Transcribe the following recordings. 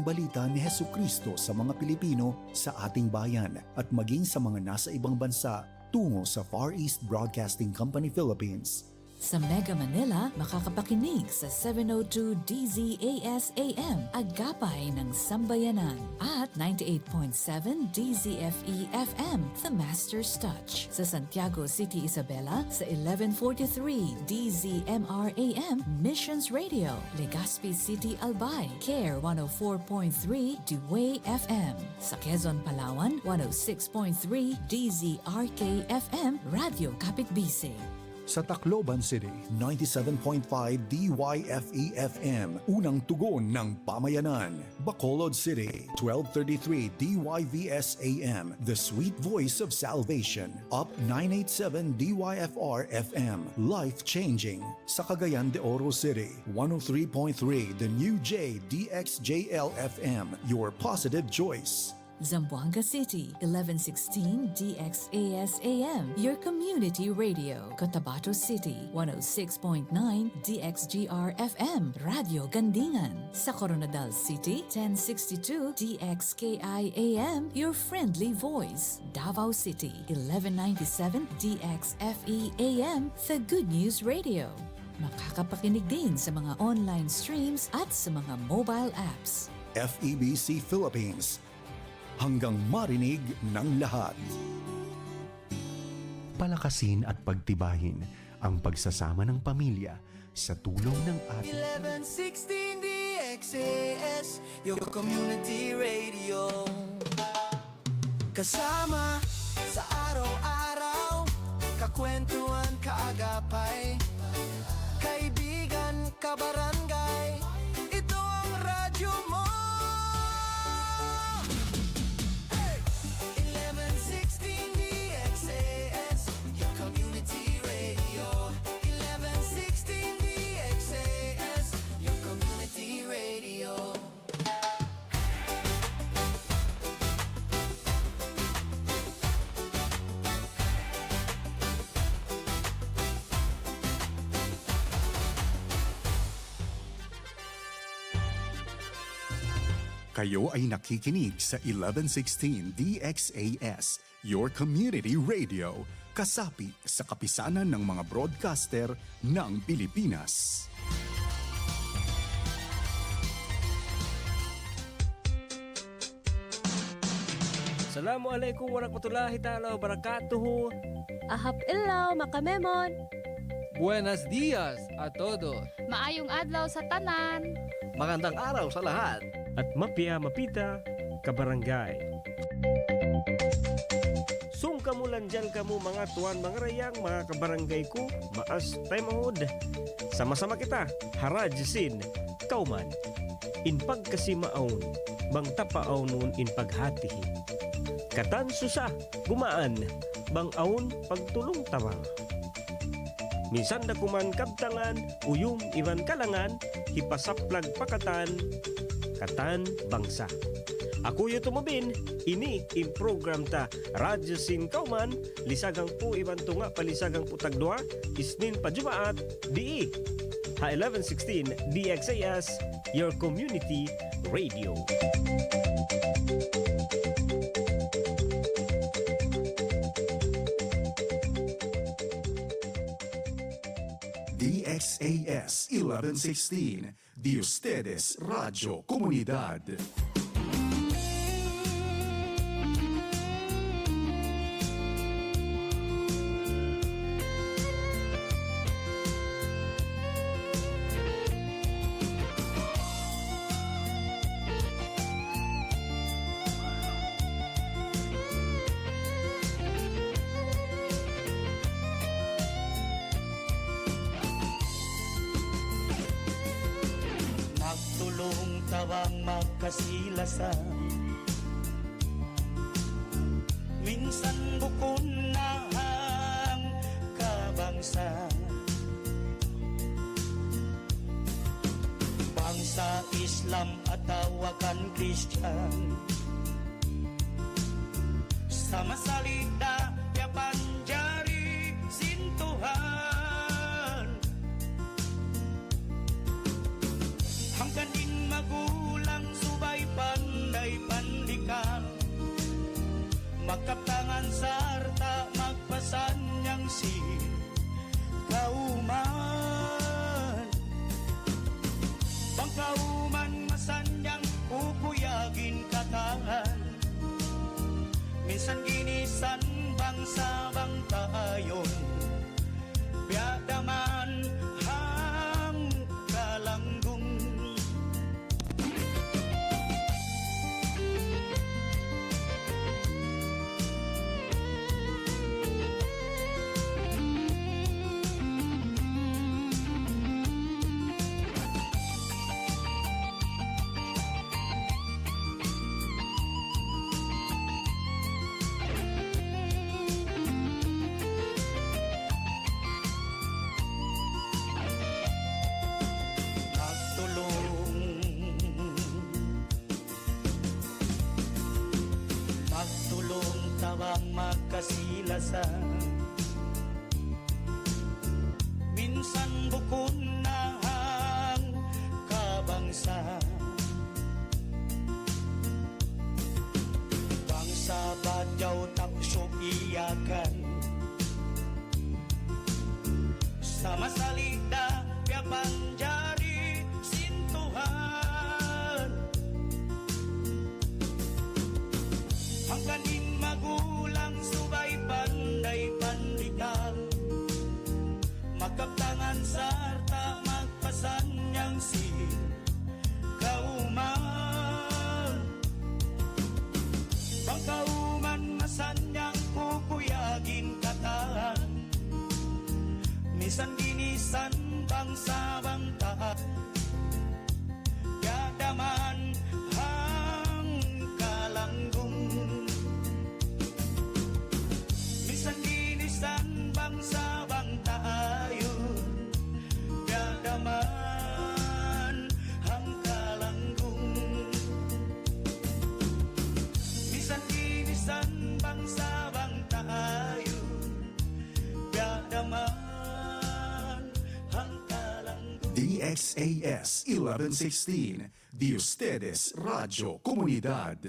balita ni Hesukristo sa mga Pilipino sa ating bayan at maging sa mga nasa ibang bansa tungo sa Far East Broadcasting Company Philippines. Sa Mega Manila, makakapakinig sa 702 DZAS AM, Agapay ng Sambayanan, at 98.7 DZFE FM, The Master's Touch. Sa Santiago City, Isabela, sa 1143 DZMR AM, Missions Radio, Legazpi City, Albay, CARE 104.3 Dewey FM. Sa Quezon, Palawan, 106.3 DZRK FM, Radio Kapitbisig. Sa Tacloban City, 97.5 DYFE-FM, unang tugon ng pamayanan. Bacolod City, 1233 DYVS-AM, the sweet voice of salvation. Up 987 DYFR-FM, life-changing. Sa Cagayan de Oro City, 103.3 The New J DXJL-FM, your positive choice. Zamboanga City, 1116 DXAS-AM, your community radio. Cotabato City, 106.9 DXGR-FM, Radio Gandingan. Sa Coronadal City, 1062 DXKI-AM, your friendly voice. Davao City, 1197 DXFE-AM, the Good News Radio. Makakapakinig din sa mga online streams at sa mga mobile apps. FEBC Philippines, hanggang marinig ng lahat. Palakasin at pagtibayin ang pagsasama ng pamilya sa tulong ng ating 1116 DXAS, your community radio. Kasama sa araw-araw, kakwentuhan, kaagapay, kaibigan, kabarangay, ito ang radyo mo. Kayo ay nakikinig sa 1116 DXAS, your community radio, kasapi sa kapisanan ng mga broadcaster ng Pilipinas. Assalamualaikum warahmatullahi ta'ala wabarakatuh. Ahap ilaw, makamemon. Buenos dias a todos. Maayong adlaw sa tanan. Magandang araw sa lahat. At mapia mapita, kabarangay. Sung kamulan dyan kamo mga tuwan, mga rayang, mga kabarangay ko, maas tayo sama-sama kita, harajsin, kauman. In pagkasimaon, bang tapaon nun in paghatihi. Katan susa, gumaan, bang aon pagtulong tawa. Minsan da kuman kabtangan, uyong iban kalangan, hipasaplag pakatan, katan bangsa. Ako yu tumubin, ini in program ta Radyo Sin Kauman, lisagang po iban tunga palisagang po tagdua, isnin pa Jumaat, di ha 1116 DXAS, your community radio. DXAS 1116, de ustedes Radio Comunidad. Magtulong tawang magkasilasan, minsan bukon na ang kabangsa. Bangsa Islam at tawakan Christian, sama salita ya panjari sintuhan. Hanggang din magulang subay pa Magkaptangan sarta magpasan niyang si kauman. Pangkauman masanyang upuyagin katahan. Minsan ginisan bangsa bang tayon. Biadaman hang kalanggung. Magtulong tawang magkasilasan. Minsan bukon na ang kabangsa. Bangsa badyaw tapsyo iyakan. Sama salida piapanjari sintuhan. Ang kanin magulang subay panday pandikal. Magkaptangan sarta magpasan niyang si kauman. Pangkauman masanyang kukuyagin katahan. Misan ginisan bangsa bangta. Yadaman hang kalanggung. Misan ginisan bangsa bangta ayun. Yadaman hang kalanggung. Misan ginisan bangsa bangta ayun. Yadaman hang kalanggung. DXAS 1116, de ustedes Radio Comunidad.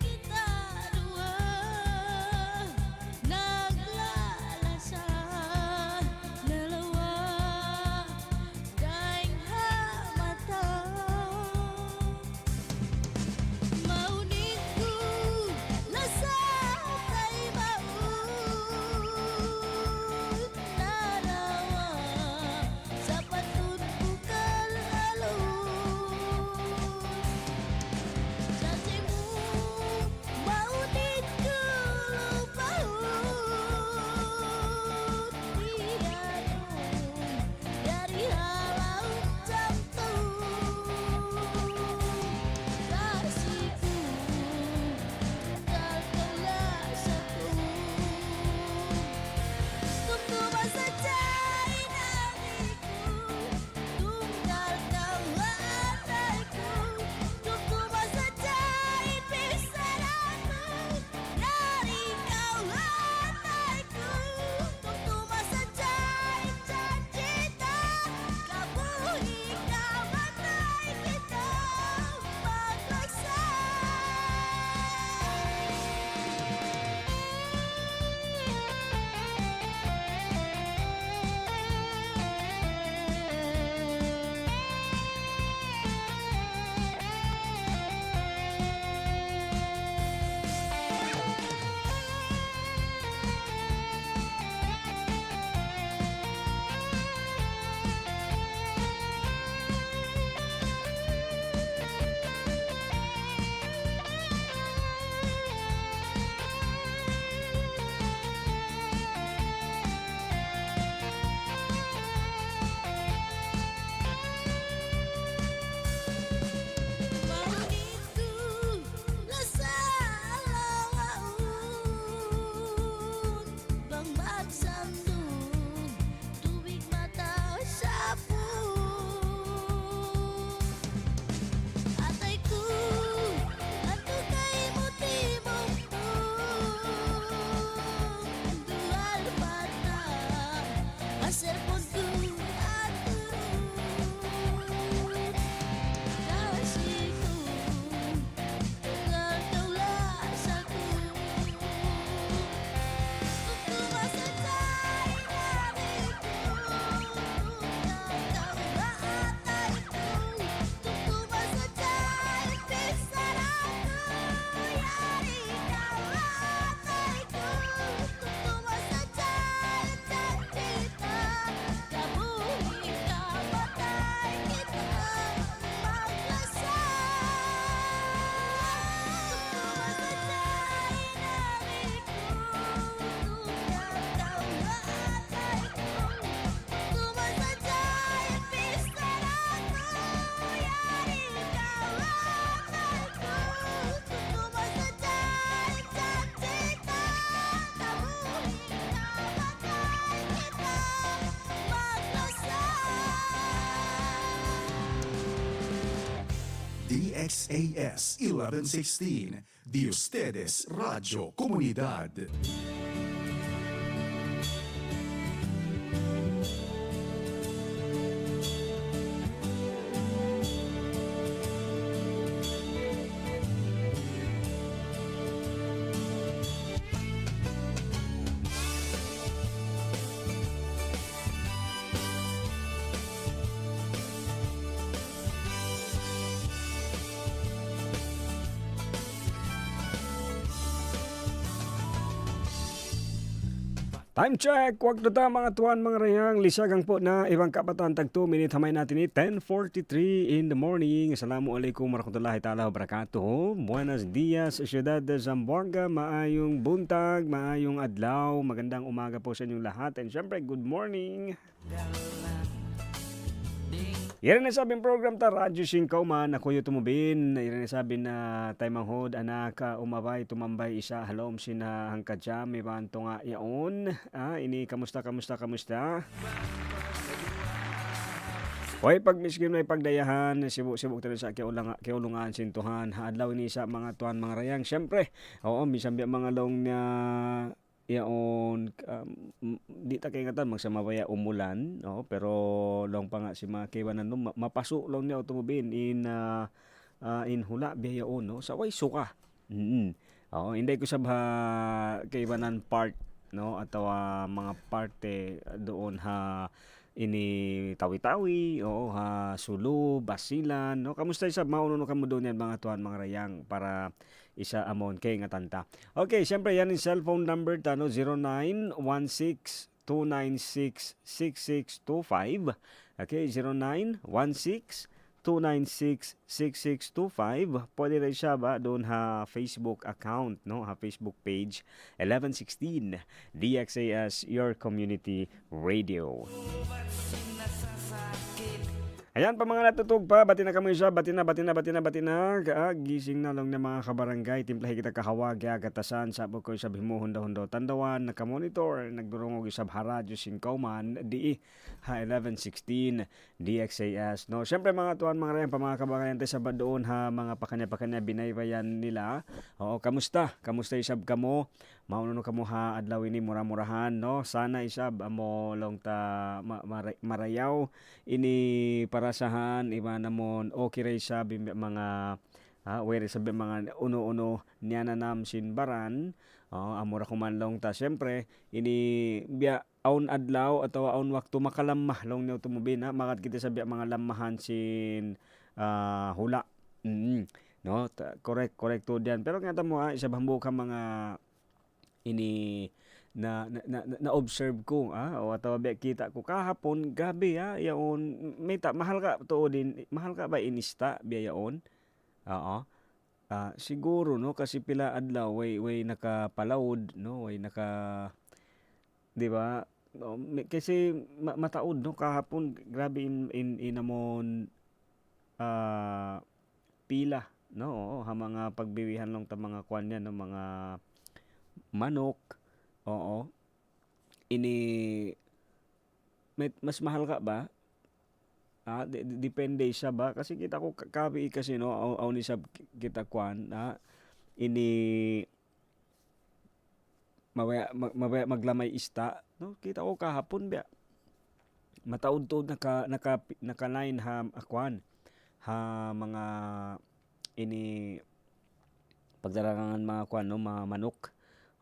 Kita dua nagla DXAS 1116, de ustedes Radio Comunidad. Time check! Wag na ta mga tuwan mga rayang lisagang po na ibang kabataan tag 2 minute hamay natin ni 10:43 in the morning. Assalamualaikum warahmatullahi taala wabarakatuh. Buenos dias, Ciudad de Zamboanga. Maayong buntag, maayong adlaw, magandang umaga po sa inyong lahat. And syempre, good morning! Yan na sabing program ta, Radyo Singkaw man, ako yung tumubin. Yan na sabi na tayo manghod, anak, umabay, tumambay, isa, halom, sina, hangkadyam, ibanto nga yaon. Ini, kamusta? Hoy, pag miskin may pagdayahan, sibuk tayo sa kiulungan, sintuhan, haadlaw ini sa mga tuwan, mga rayang. Siyempre, oo, misambi mga long na yaon, di ta kay ngatan magsamabaya umulan, no? Pero long pa nga si mga kaywanan no, mapaso long ni automobile in hula biyaon no, sa way suka. Oo, hindi ko sabha kaywanan part no, atau mga parte doon ha ini tawi-tawi, oo, ha sulu, basilan, no? Kamusta isa mauno kamo doon yan mga tuwan mga rayang para isa amon kay nga tanta. Okay, siyempre yan yung cellphone number tano 0916-296-6625. Okay, 0916-296-6625. Pwede rin siya ba doon ha Facebook account, no? Ha Facebook page 1116 DXAS Your Community Radio. Ayan pa mga natutog pa, bati na kami siya, bati na, gising na lang ng mga kabarangay, timplahi kita kahawag, gatasan, sabog ko sa himuhunda-hundo, tandawan, nakamonitor, nagdurungog sa Radyo Singkaw man, di ha 1116, DXAS, no? Siyempre mga tuwan, mga rayan, pa mga kabarangay, tayo sa doon ha, mga pakanya-pakanya, binaybayan nila, oo, kamusta isab kamo, maununo kamo ha, adlaw ini, mura-murahan, no? Sana isab, amo long ta, marayaw, ini parasahan iba namon okay ray sabi mga where sabi mga uno-uno niya na nam sinbaran amura kumanlong ta siyempre ini biya aun adlaw atau aun waktu makalamah long ni automobile na makat kita sabi mga lamahan sin hula no correct to diyan pero nga mo isa bambu ka mga ini na observe ko o atawa ba kita ko kahapon gabi yaon may mahal ka to din mahal ka ba inista biyaon siguro no kasi pila adlaw way nakapalawod no way naka di ba no, kasi mataod no kahapon grabe in amon pila no ha mga pagbiwihan lang ta mga kwan yan no mga manok. Oo. Ini mas mahal ka ba? Depende siya ba? Kasi kita ko kabi kasi no, aw ni sab kita kwan ini mabaya maglamay ista, no? Kita ko kahapon ba. Mataud-tud naka line ha akwan. Ha mga ini pagdarangan mga kwan no, mga manok.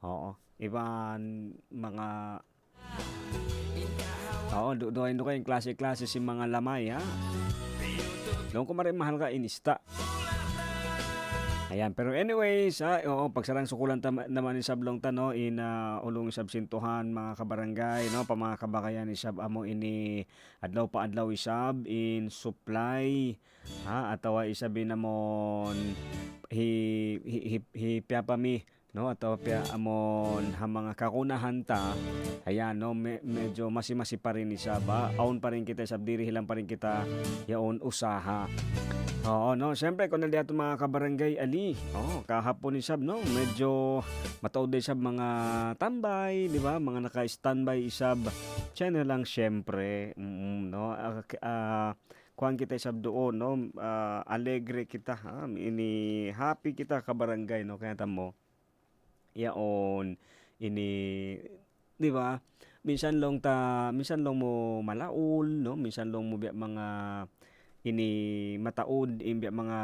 Oo. Iban mga doon yung klase si mga lamay doon ko marin mahal ka inista ayan pero anyways pagsarang sukulan naman ni sablong tano ulong isab-sintuhan mga kabarangay no pa mga kabakayan isab amo ini adlaw pa adlaw isab in supply atawa isabi namon hi piyapami no atau pia amon ha mga kakunahan ta ayan no medyo masi pa rin isa ba aun pa rin kita sabdiri hilang pa rin kita yaon usaha no syempre kung naliato mga kabarangay ali kahapon isab no medyo mataod isab mga tambay di ba mga naka-standby isab channel lang syempre no kuan kita sab doon, no, alegre kita, ha, ini happy kita ka barangay, no, kaya tamo yaon ini, di ba, minsan long mo malaul, no, minsan long mo biya mga ini mataod biya mga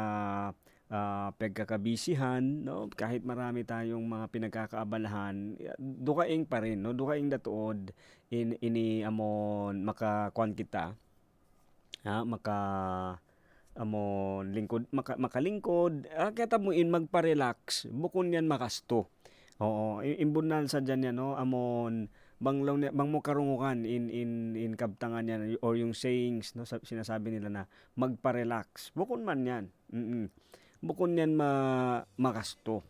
pagkakabisihan, no, kahit marami tayong mga pinagkakaabalahan, dukaing pa rin, no, dukaing datuod ini amon makakuan kita, ha, amon lingkod, makalingkod, kaya mo in magpa-relax, bukon yan makasto. Oo, imbunal sa dyan yan, no, amon bang mo karungukan in kabtangan yan or yung sayings, no, sinasabi nila na magpa-relax, bukon man yan. Bukon yan makasto.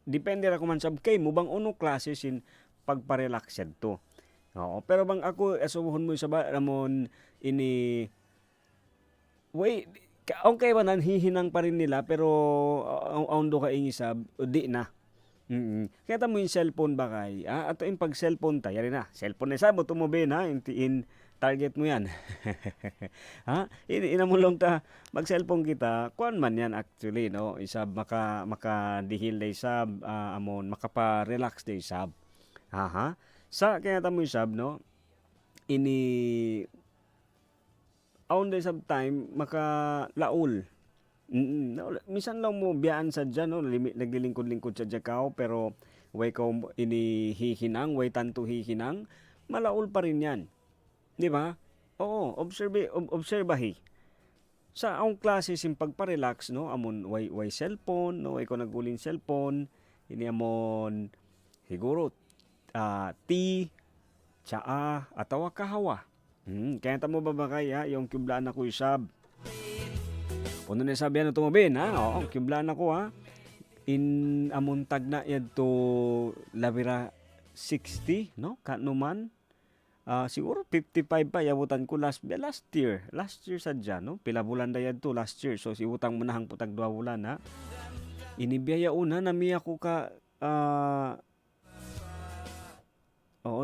Depende ra ko man sab kay mo bang uno klase sin pagpa-relax yan to. Oo, pero bang ako asuhon mo sa ramon ini wait, okay ba nan hihinang pa rin nila pero aundo ka ingisab di na. Kaya mo yung cellphone ba kay? Ato yung pag cellphone ta, yari na. Cellphone na sa mo tumobe na, in target mo yan. Ha? Inamulong ta, mag cellphone kita, kuan man yan actually, no? Isab, makadihil day sab, amon, makapa-relax day sab. Aha. Sa, kaya tamo yung sab, no? Aon day sab time, makalaul. Minsan lang mo biyaan sa dyan, no? Naglilingkod-lingkod sa Jakaw, pero way ko inihihinang, way tanto hihinang, malaul pa rin yan. Di ba? Oo, obserbahi. Sa ang klase sim pagpa-relax, no, amon way cellphone, no, way ko nagulin cellphone, ini amon siguro tea, tsaa, atawa kahawa. Kaya tamo ba kaya yung kiblaan ako isab. Puno na sabi ano tumabin, ha? Oo, kiblaan ako, ha? In amon tag na yan to labira 60, no? Kanuman. Siguro 55 pa yabutan ko last year sa dyan, no? Pila bulan da yan to last year. So siwutang manahang putag 2 bulan, ha? Inibiyaya una nami ako ka 2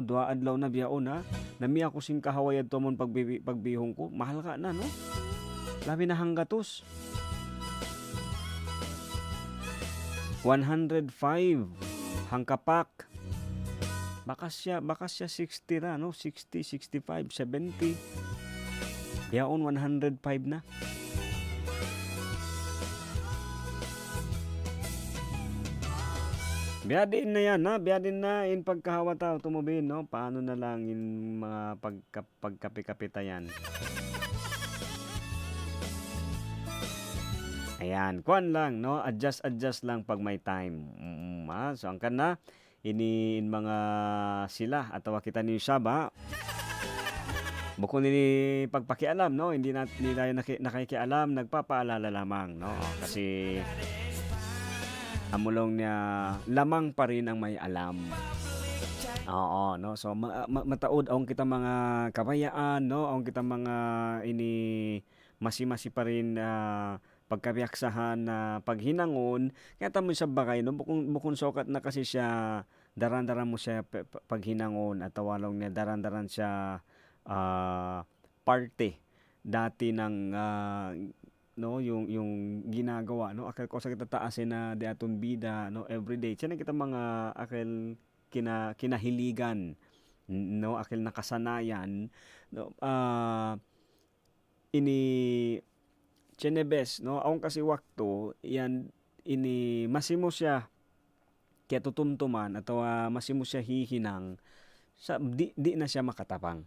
adlaw na biyaon, ha? Nami ako sing kahaway to mon pagbihong ko. Mahal ka na, no? Labi na hanggatos. 105 hangkapak. Baka siya 60 ra, no? 60, 65, 70. Yaon 105 na. Biyadin na yan, ha? Biyadin na in pagkahawa tao tumubin, no? Paano na lang in mga pagkape-kapita yan. Ayan, kuan lang, no? Adjust lang pag may time. So, ang kana, in mga sila, atawa kita ni Saba. Bukod ni pagpakialam, no? Hindi tayo nakikialam, nagpapaalala lamang, no? Kasi, amulong niya, lamang pa rin ang may alam. Oo, no? So, mataod, ang kita mga kabayaan, no? Ang kita mga masi-masi pa rin, pagkabiyaksahan na paghinangon, kaya tamo sa bagay, no? Bukong sokat na kasi siya, daran-daran mo siya paghinangon at tawalong niya, daran-daran siya parte dati ng no, yung ginagawa, no? Akal ko sa kita taasin na di aton bida, no, everyday. Siya na kita mga akal kinahiligan, no, akal nakasanayan, no, Chenebes, no? Aong kasi wakto, yan, masimo siya kaya tutumtuman at masimo siya hihinang di na siya makatapang.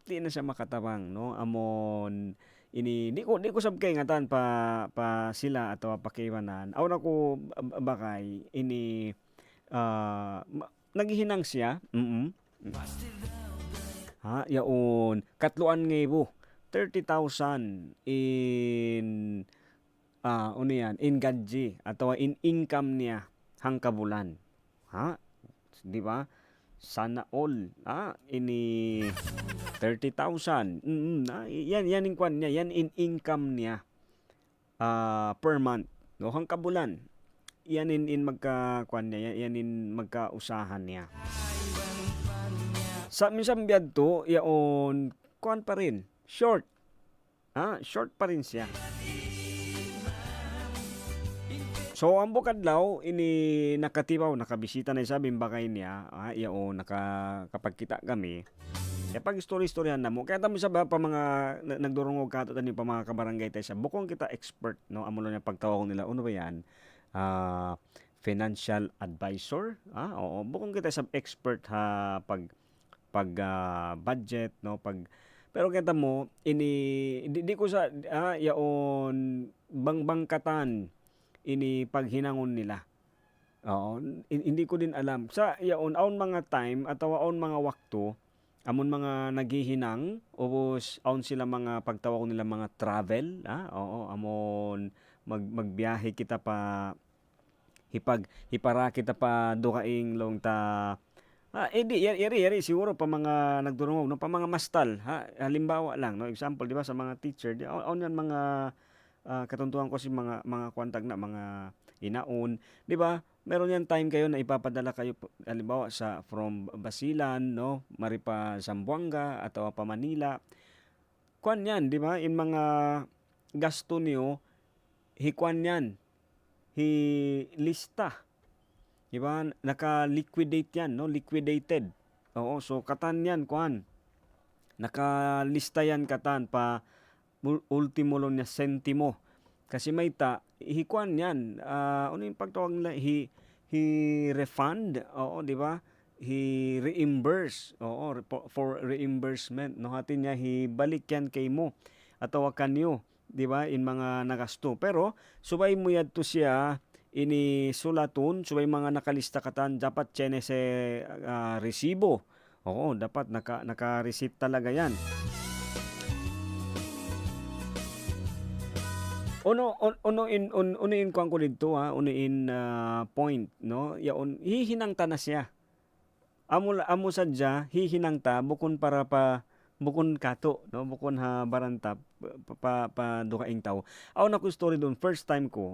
Di na siya makatapang, no? Amon, di ko sabkay ngatan pa sila at pakiwanan. Aw na ko bakay, naghihinang siya. Ha, yaon, katluan ngebo. 30,000 in in gadji atau in income niya hangka bulan. Ha? Di ba? Sana all. Ini 30,000. Yan in kwan niya, yan in income niya per month, no, hangka bulan. Yan in magka kwan niya, yan in magkausahan niya. Sa minsan biyad to, yaon kwan pa rin. Short. short pa rin siya. So ang bukadlaw ini nakatibaw, nakabisita na sa bimbakay niya, nakapagkita kami. Pag istoryahan na mo, kaya tamo sa pa mga nagdurungog kato tani pa mga kabarangay tayo sa bukong kita expert, no, amo lang yung pagtawag nila, ano ba yan? Financial advisor, oo, bukong kita sa expert pag budget, no, pero kita mo di ko sa yaon bangbangkatan ini paghinangon nila. Oo, hindi ko din alam. Sa yaon aon mga time atawa aon mga wakto amon mga naghihinang ubos aon sila mga pagtawag nila mga travel, oo, amon magbiyahe kita pa hipara kita pa dukaing long ta yari siguro pa mga nagdurungog, no, pa mga mastal, halimbawa lang, no, example, di ba, sa mga teacher aon yan mga katuntuhan ko si mga kwantag na mga inaon, di ba? Meron yan time kayo na ipapadala kayo halimbawa from Basilan, no, maripa Zamboanga atau pa Manila. Kuan yan, di ba? In mga gasto niyo hikuan yan. Lista. Di ba? Naka-liquidate yan, no? Liquidated. Oo, so katan yan kuan. Nakalista yan katan pa ultimo lang niya sentimo. Kasi may hikuan yan. Ano yung pagtawag nila? He refund. Oo, di ba? He reimburse. Oo, for reimbursement. No, hatin niya, balik yan kay mo. Atawa kanyo. Di ba? In mga nagasto. Pero, subay mo yan to siya ini sulaton. Subay mga nakalista katan. Dapat chene se resibo. Oo, dapat naka-receipt talaga yan. Uno in kuan ko dito, uno in point, no, yaon hihinangta na siya, amo sadya hihinangta bukon para pa bukon kato, no, bukon baranta pa dukaing tao. Aw na ko story doon first time ko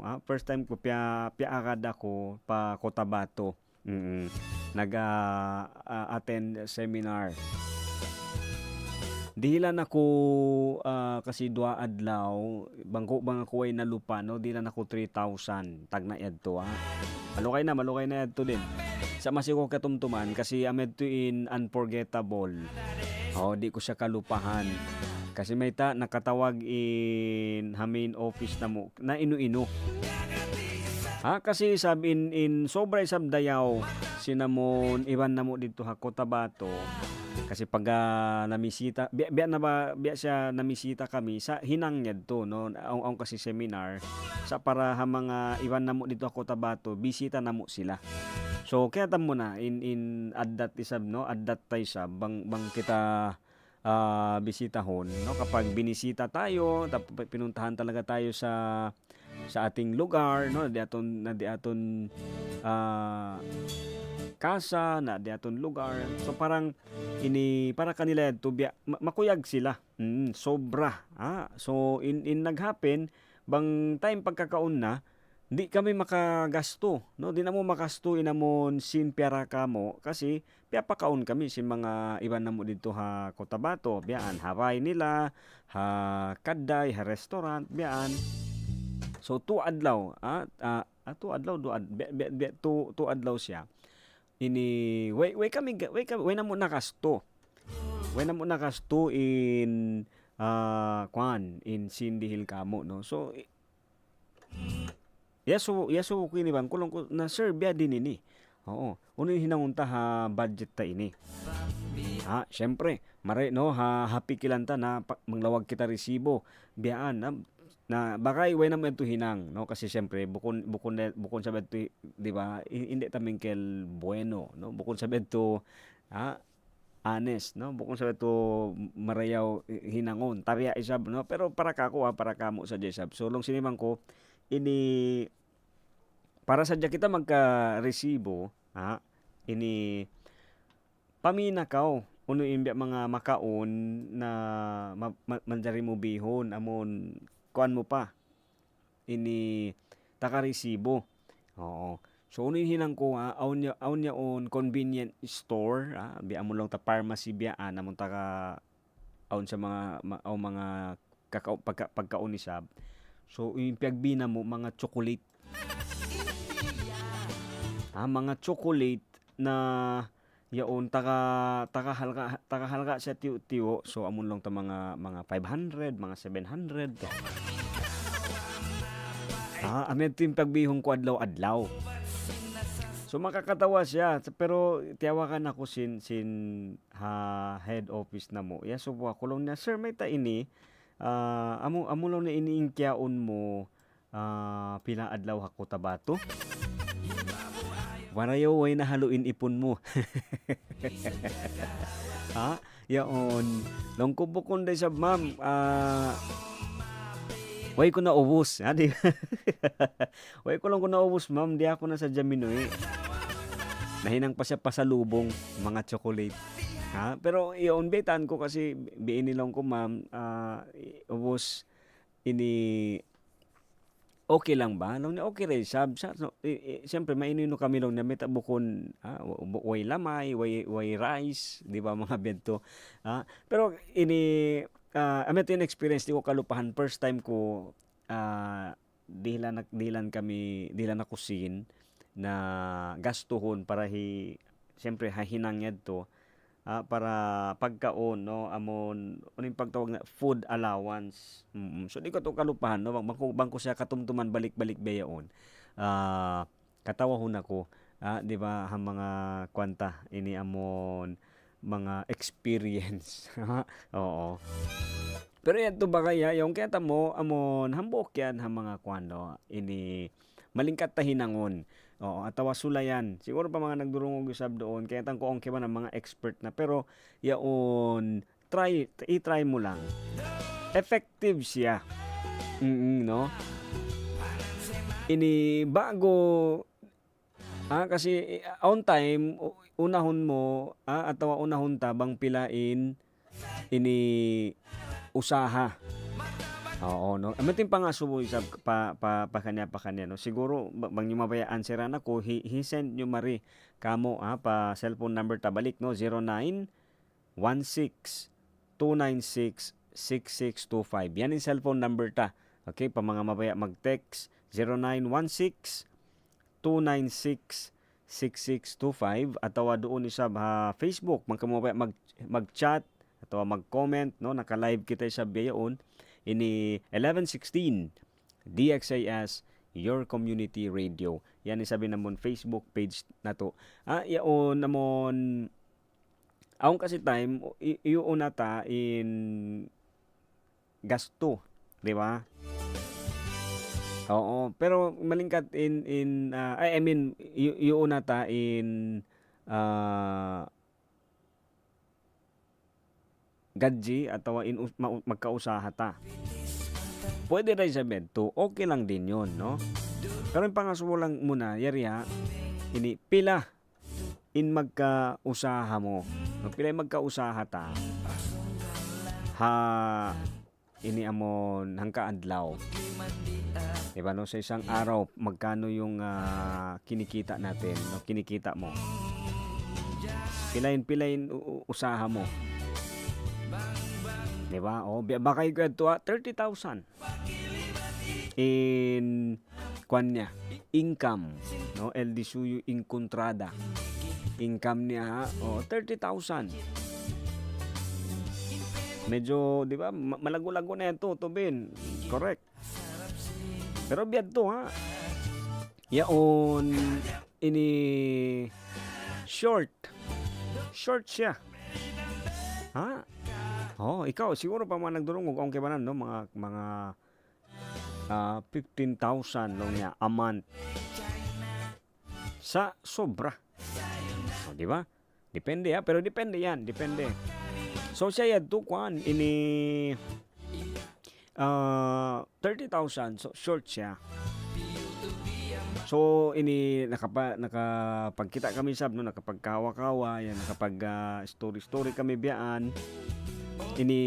pia agad ako pa Cotabato. Attend seminar. Dilan ako kasi 2 adlaw, bangko ako ay nalupa, no, dilan ako 3,000 tag na yadto, malukay na yadto din. Sa masiko katumtuman kasi amed to in unforgettable. Di ko siya kalupahan. Kasi may nakatawag in main office na mo na inu-inu. Kasi sabi in sobra isab dayaw sinamon iban na mo dito Cotabato. Kasi pag namisita, biya siya namisita kami sa hinangyad to, no, ang kasi seminar sa para mga iwan na mo dito ako Cotabato, bisita na mo sila. So kaya tam mo na in at that isab, no, at that time sa bang kita bisitahon, no, kapag binisita tayo, pinuntahan talaga tayo sa ating lugar, no, di aton kasa na di aton lugar. So parang para kanila to makuyag sila. Sobra. So in naghappen bang time pagkakaon na di kami makagasto, no, di na mo makasto inamon sin pera kamo kasi pakaon kami sin mga iban na mo dito Cotabato, biyaan Hawaii nila, Kaday, restaurant biyaan. So 2 adlaw, 2 adlaw siya. Way na mo nakasto. Way na mo nakasto in in Sindihil kamo, no. So yaso ko ini bang kulong ko na sir biya din ini. Oo, uno hinangunta budget ta ini. Syempre, mare, no, happy kilanta na manglawag kita resibo biyaan na bakay way naman ito hinang, no, kasi syempre bukon sa beto, di ba, hindi tamingkel bueno, no, bukon sa beto honest, no, bukon sa beto marayaw hinangon tarya isab, no, pero para kamo sa jesab. So long sinimang ko ini para sadya kita magka resibo, ini paminakaw uno imbya mga makaon na manjari mo bihon amon kuan mo pa ini takaresibo. Oo, so uno hinang ko aun niya on convenient store, biya mo lang ta pharmacy biyaan amon taka aun sa mga pagkaon ni sab. So yung piagbina mo mga chocolate. Mga chocolate na yaon taka halga siya tiyo. So amon lang ta mga 500, mga 700 to. Amin tin pagbihong ko adlaw-adlaw. So makakatawa siya pero tiyawakan ako sin head office na mo. Ya so ako lang na sir may ta ini amo lang na iniingkyaon mo pila adlaw ako tabato. Warayo way nahaluin ipon mo. Yaon. Long kubukon day sa ma'am. Way ko na ubos. Di. Way ko lang ko na ubos, ma'am. Di ako na sa Jaminoy. Nahinang pa siya pasalubong mga chocolate. Pero iyon betan ko kasi biin nilang ko, ma'am. Ubos ini okay lang ba? Nung okay rin sab. Siyempre mainino kami lang na metabukon way lamay, way rice, di ba mga bento. Pero ini ito yung experience di ko kalupahan. First time ko dilan ako sin na gastuhon para siyempre hinangyad to para pagkaon no amon uning pagtawag na food allowance. So di ko to kalupahan no bangko siya katumtuman balik-balik bayaon. Katawahon ako di ba ang mga kwanta ini amon mga experience. Oo. Pero yan to ba kaya yung kaya mo amon hambok yan ang mga kwano ini malingkat ta hinangon. Oo, atawa sulayan. Siguro pa mga nagdurungog usab doon kaya tang ko okay ba ng mga expert na pero yaon i-try mo lang. Effective siya. No? Ini bago kasi on time unahon mo atawa unahon ta bang pilain ini usaha. Oo no. Amatin pa nga subo isa pa kanya no. Siguro bang yung mabaya answeran ako he send nyo mari kamo pa cellphone number ta balik no 0916-296-6625. Yan yung cellphone number ta. Okay, pa mga mabaya mag-text 0916-296-6625 atawa doon sa Facebook magkamabaya mag-chat atawa mag-comment no naka-live kita sa biyaon ini 1116 DXAS Your Community Radio. Yan isabi namon Facebook page na to. Yaon namon aon kasi time iuon nata in gasto, di ba? Oo, pero malingkat in I mean iuon nata in gadji atawa in magkausaha ta. Pwede rin sabihin to, okay lang din yun, no? Pero yung pangasubo lang muna, yari ini pila in magkausaha mo. No, pila in magkausaha ta. Ini amon hangka adlaw. Diba no, sa isang araw magkano yung kinikita natin, no? Kinikita mo. Pilain usaha mo. Diba? Baka ikaw ito 30,000 in kanya income, no? El di suyo incontrada income niya 30,000. Medyo, di ba, malago-lago na yan to Ben. Correct. Pero biyad to yaon ini short siya. Ikaw siguro pa man nagdurungog ang kibanan no mga 15,000 no niya a month. Sa sobra. Di ba? Depende pero depende yan, depende. So siya yad to kwan ini 30,000 so short siya. So ini nakapagkita kami sab no nakapagkawa-kawa yan story kami biyaan. Ini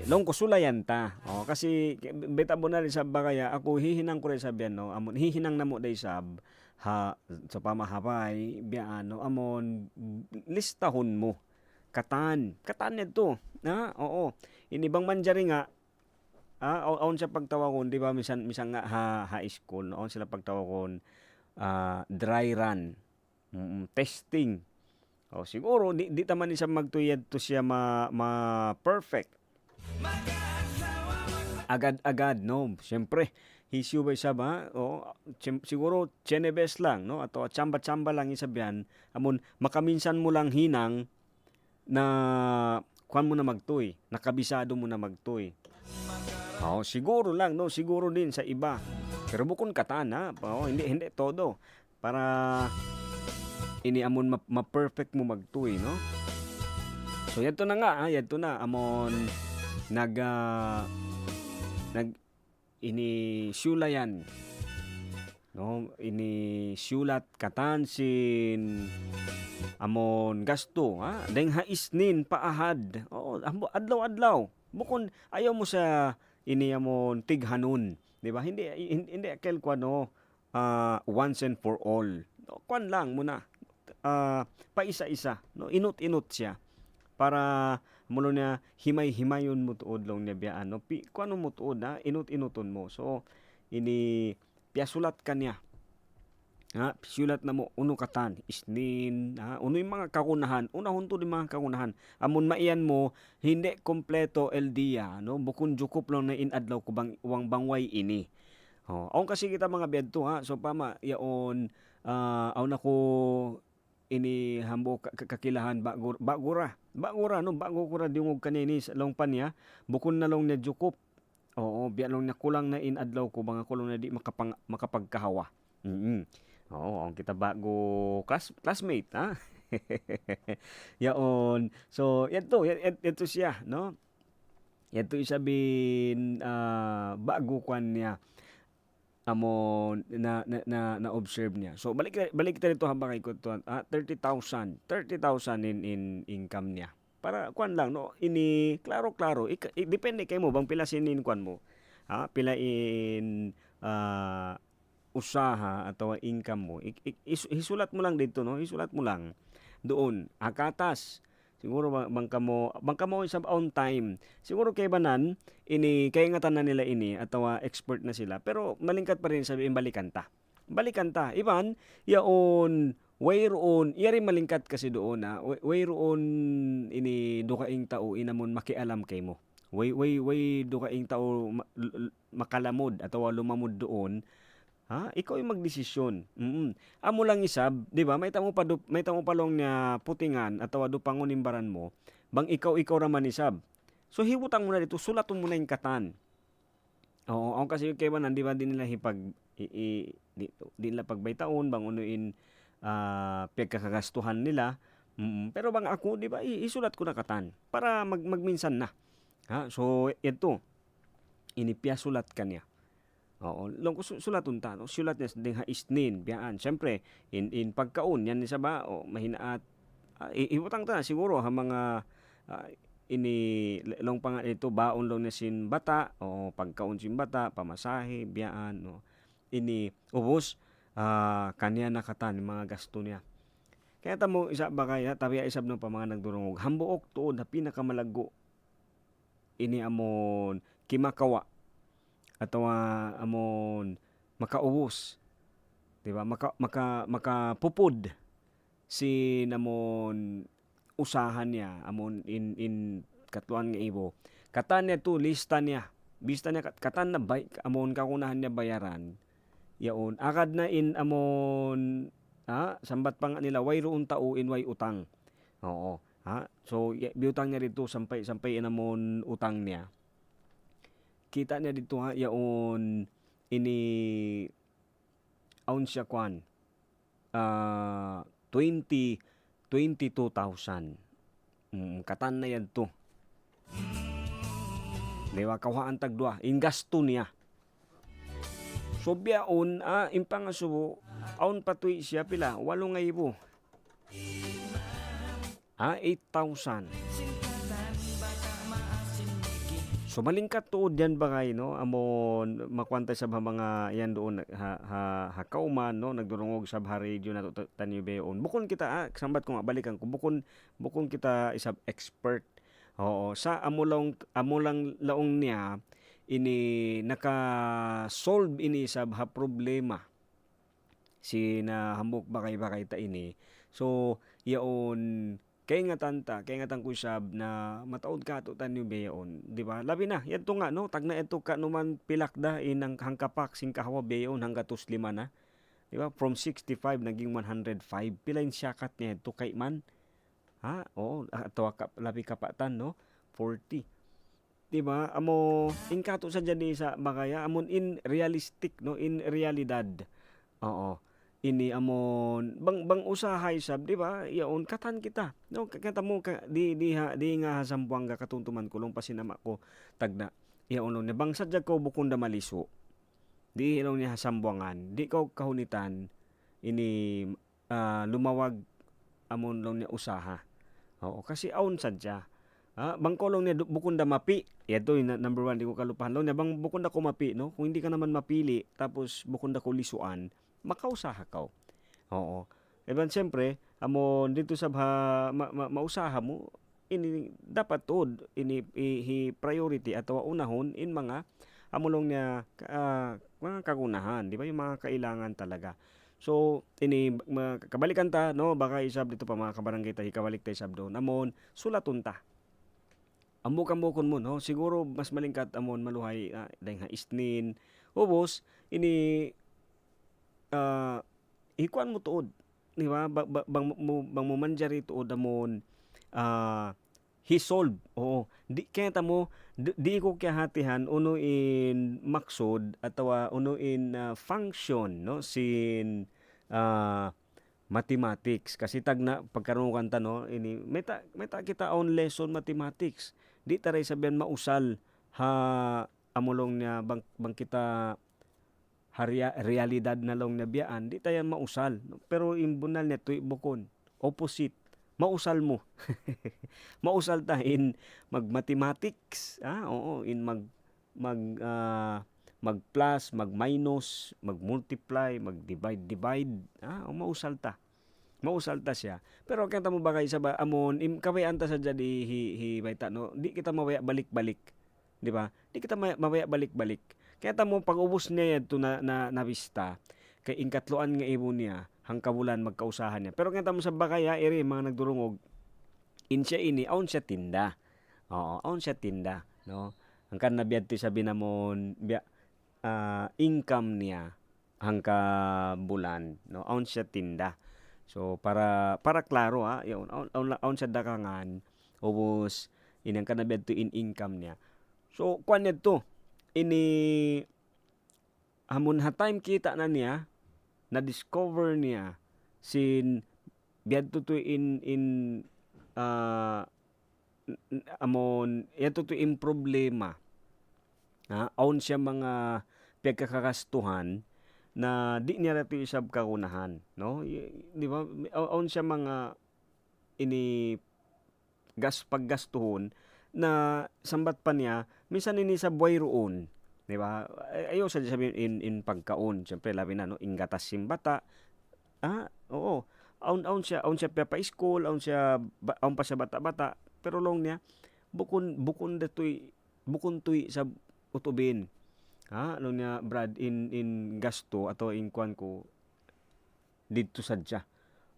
long ko sulayan ta. Kasi beta mo na rin sab kaya ako hihinang ko rin sabihan no. Amon hihinang namo day sab sa pamahabay biyaan no amon listahon mo. Katan nito. Oo. Inibang manjari nga aon siya pagtawagon, di ba, misan nga high school, aon sila pagtawagon, dry run, testing. Siguro, di taman siya magtuyad to siya perfect. Agad-agad, no? Siyempre, hisyu ba isa ba? Siguro, chenebes lang, no? Ato, tsamba-tsamba lang isabihan. Amon, makaminsan mo lang hinang na kuan mo na magtoy. Nakabisado mo na magtoy. Siguro lang, no? Siguro din sa iba. Pero bukon katan, ha? Hindi todo. Para ini amon ma-perfect mo magtoy, no? So, yato na nga, yato na. Amon, ini syulayan, no, ini syulat katansin amon gasto, deng haisnin paahad, adlaw-adlaw bukon ayaw mo sa ini amon tighanon, di ba? Hindi akel ko once and for all, no, kwan lang muna, paisa-isa, no, inut-inut siya para mulo na himay-himayon mo tuod long niya biyaan, no? Kuano mo tuod, inut-inuton mo. So, ini piyasulat ka niya. Piyasulat na mo, uno katan, isnin, uno yung mga kakunahan, unahon to yung mga kakunahan. Amon maiyan mo, hindi kompleto el dia, no? Bukun jukup lang na inadlaw ko uwang bangway ini. Aon kasi kita mga biyadto, so pama, yaon, aon ako, ini hambo kakilahan bagura no, bago ko ra dingog kanini sa long panya bukon na long niya jukup, biya long niya kulang na inadlaw ko banga kulong na di makapagkahawa. Ang kita bago classmate, yaon, so yato siya, no, yato isabin bago kwan niya amon na observe niya. So balik kita dito habang kay kutuan, 30,000 in income niya. Para kwan lang, no, ini klaro depende kay mo bang pila sinin kwan mo. Pila in usaha atau income mo. Isulat mo lang dito, no, isulat mo lang doon. Akatas siguro bangka mo sa on time. Siguro kay banan ini kay nga tanan nila ini atawa expert na sila pero malingkat pa rin sabihin balikan ta. Iban yaon wayroon iyari malingkat kasi doon wayroon ini dukaing tao inamon makialam kay mo. Way dukaing tao makalamod atawa lumamod doon. Ikaw yung magdesisyon. Amo lang isab, di ba? May tamo pa long niya putingan atawa dupangon imbaran mo. Bang ikaw raman isab. So hiwutang mo na dito, sulaton mo na yung katan. Ang kasi kay ba di ba din nila di nila pagbaytaon bang unuin pagkakagastuhan nila. Pero bang ako, di ba, isulat ko na katan para magminsan na. So ito inipiyasulat ka niya. Long sulatun ta, no? Sulat niya ding haisnin, biyaan. Siyempre, in pagkaon, yan isa ba, mahinaat, iwutang ta, siguro, mga, ini, long pang ito, baon long na sin bata, pagkaon sin bata, pamasahe, biyaan, no? Ini, ubos, kanya nakatan, mga gasto niya. Kaya tamo, isa ba kaya, tabi isab no pa mga nagdurungog, hambuok tuod, na pinakamalago, ini amon, kimakawa, atau amon makaubos, di ba, makapupod si namon usahan niya amon in katuan nga ibo katan niya to lista niya katan na amon kakunahan niya bayaran yaon akad na in amon sambat pa nga nila way roon tao in way utang. So biutang niya dito sampay in amon utang niya. Kita niya dito yaon ini aun siya kwan 22,000. Katan na yan to. Diba kawaan tagdua in gasto niya. So biyaon impang asubo aun patuy siya pila 8,000. 8,000. So malingkat tuod yan ba kayo, no? Amon makwanta sa mga yan doon hakauman, no? Nagdurungog sa radio na tanibeon. Bukon kita sambat ko nga balikan ko bukon kita isab expert. Sa amo lang laong niya ini naka-solve ini sa problema si na hambok bakay-bakay ta ini. So yaon kay nga tan kusab na mataod ka to tan yung beyon, di ba? Labi na, yato nga no, tag na ito ka numan pilakda inang hangkapak sing kahawa beyon hangga tus 5 na. Di ba? From 65 naging 105. Pila yung syakat niya ito kay man? Ha? Oo, ato ka labi kapatan no, 40. Di ba? Amo inkato sa dyan sa bagaya amon in realistic no, in realidad. Oo. Ini amon bang usahay sab, di ba? Yaon katan kita. No, kata mo di nga hasampuang ka katuntuman kulong pasinama ko tagna. Yaon no, bang sadya ko bukon da maliso. Di ilaw niya hasambuangan. Di ko kahunitan ini lumawag amon lang niya usaha. Oo, kasi aon sadya. Bangkolong niya bukon da mapi. Ito yung number 1 di ko kalupahan. Long niya bang bukon da ko mapi, no? Kung hindi ka naman mapili tapos bukon da ko lisuan, makausaha ka. Oo. Eban siyempre, amon dito sa mausaha mo, ini dapat tod ini priority atau unahon in mga amulong niya mga kagunahan, di ba? Yung mga kailangan talaga. So, ini kabalikan ta, no? Baka isab dito pa mga kabarangay tayo, kabalik tayo isab doon. Amon, sulaton ta. Ambukon mo, no? Siguro mas malingkat amon maluhay dahil nga isnin. Ubos, ini ikuan mo tuod, di ba? Bang mo manjari tuod amon he solve. Oo. Di kaya mo di ko kaya hatihan uno in maksud atau uno in function no sin mathematics kasi tag na pagkaroon kanta no ini meta kita on lesson mathematics. Di taray sabihan mausal ha amulong niya bang kita realidad na long nabiyaan, di tayo mausal. Pero imbunal niya tuy bukon. Opposite. Mausal mo. Mausal ta in mag-mathematics. Oo, in mag-plus, mag-minus, mag-multiply, mag-divide. Mausal ta. Mausal ta siya. Pero kanta mo ba kayo sa amon, kawayan ta sa jadi baita, no? Di kita mawaya balik-balik. Di ba? Di kita mawaya balik-balik. Kaya tamo pag-ubos niya ito na vista, kay ingkatloan nga ibo niya, hangkabulan magkausahan niya. Pero kaya tamo sa bakaya, eri mga nagdurungog, in siya ini, aon siya tinda. Oo, aon siya tinda. No? Ang kan nabiyad ti sabi namon, income niya, hangka bulan. No? Aon siya tinda. So, para klaro, yun, aon siya dakangan, ubos, inang kan nabiyad to in income niya. So, kwan niya to, ini hamon ha time kita na niya na discover niya sin biadto to in amon yato to in problema aon siya mga pagkakakastuhan na di niya rato isab kakunahan, no? Di ba? Aon siya mga ini paggastuhon na sambat pa niya minsan ini sa buhay roon, di ba? Ayaw sa sabihin in pagkaon, siyempre labi na no, ingatas simbata. Oo. Aun siya pa school, aun pa siya bata-bata, pero long niya bukon tuy sa utubin. Ano niya Brad in gasto ato in kwan ko dito sadya.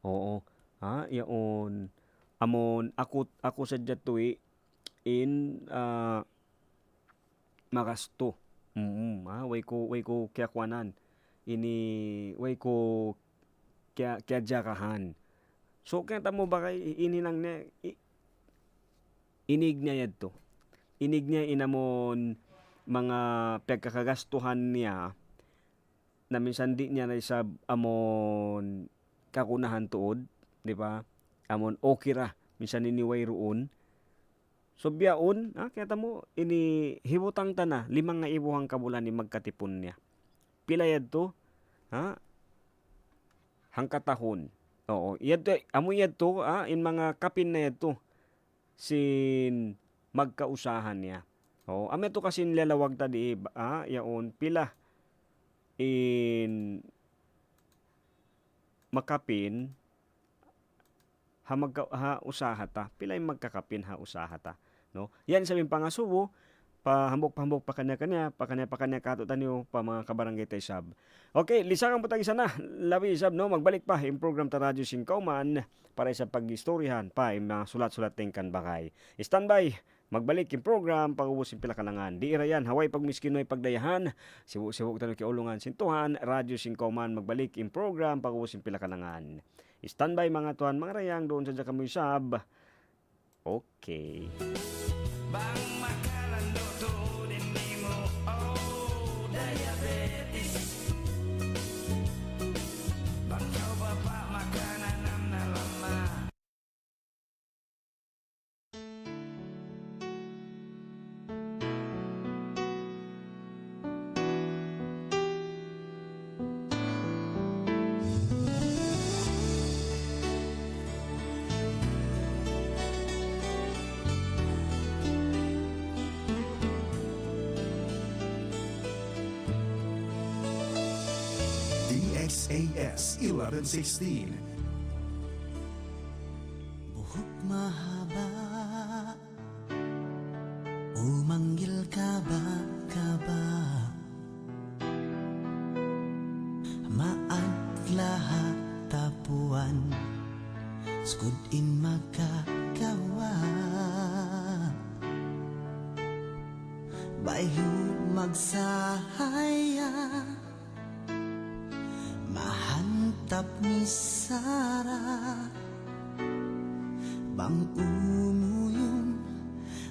Oo. Yaon amon ako sadya tuy in magasto. Way ko kaya kwanan. Way ko kaya jakahan. So kaya tamo ba kay ininang niya inig niya yadto. Inig niya inamon mga pagkakagastuhan niya na minsan di niya na isab amon kakunahan tuod, di ba? Amon okay ra minsan iniway roon. So biyaon, kaya mo ini hibutang ta na 5 nga ibuhang kabulan ni magkatipon niya. Pila yadto? Hangkatahon. Oo, yadto amo yadto in mga kapin na yadto sin magkausahan niya. Oo, ame to kasi nilalawag ta di yaon pila in makapin ha usaha ta. Pila yung magkakapin ha usaha ta. No? Yan sabihin pangasubo, pahambok pa kanya kato tanyo pa mga kabarangay tay sab. Okay, lisangan po tayo isa na. Labi sab no, magbalik pa yung program ta Radyo Singkauman para sa pagistoryahan pa yung mga sulat-sulat kan bakay. Standby, magbalik yung program pag-ubusin pila kalangan. Di ira yan, haway pag miskinoy pagdayahan. Siwog tanong kiulungan sintuhan, Radyo Singkauman magbalik yung program pag-ubusin pila kalangan. Standby mga tuan, mga rayang doon sa Jakamoy Sab. Okay. Bang makalando to din mo. Oh, diabetes. Bang coba pa makanan na lama. DXAS 1116. Buhok mahaba, umanggil ka ba, maadlaha tapuan, skud in magkakawa, bayu magsahaya, mahantap ni Sara, bang umuyong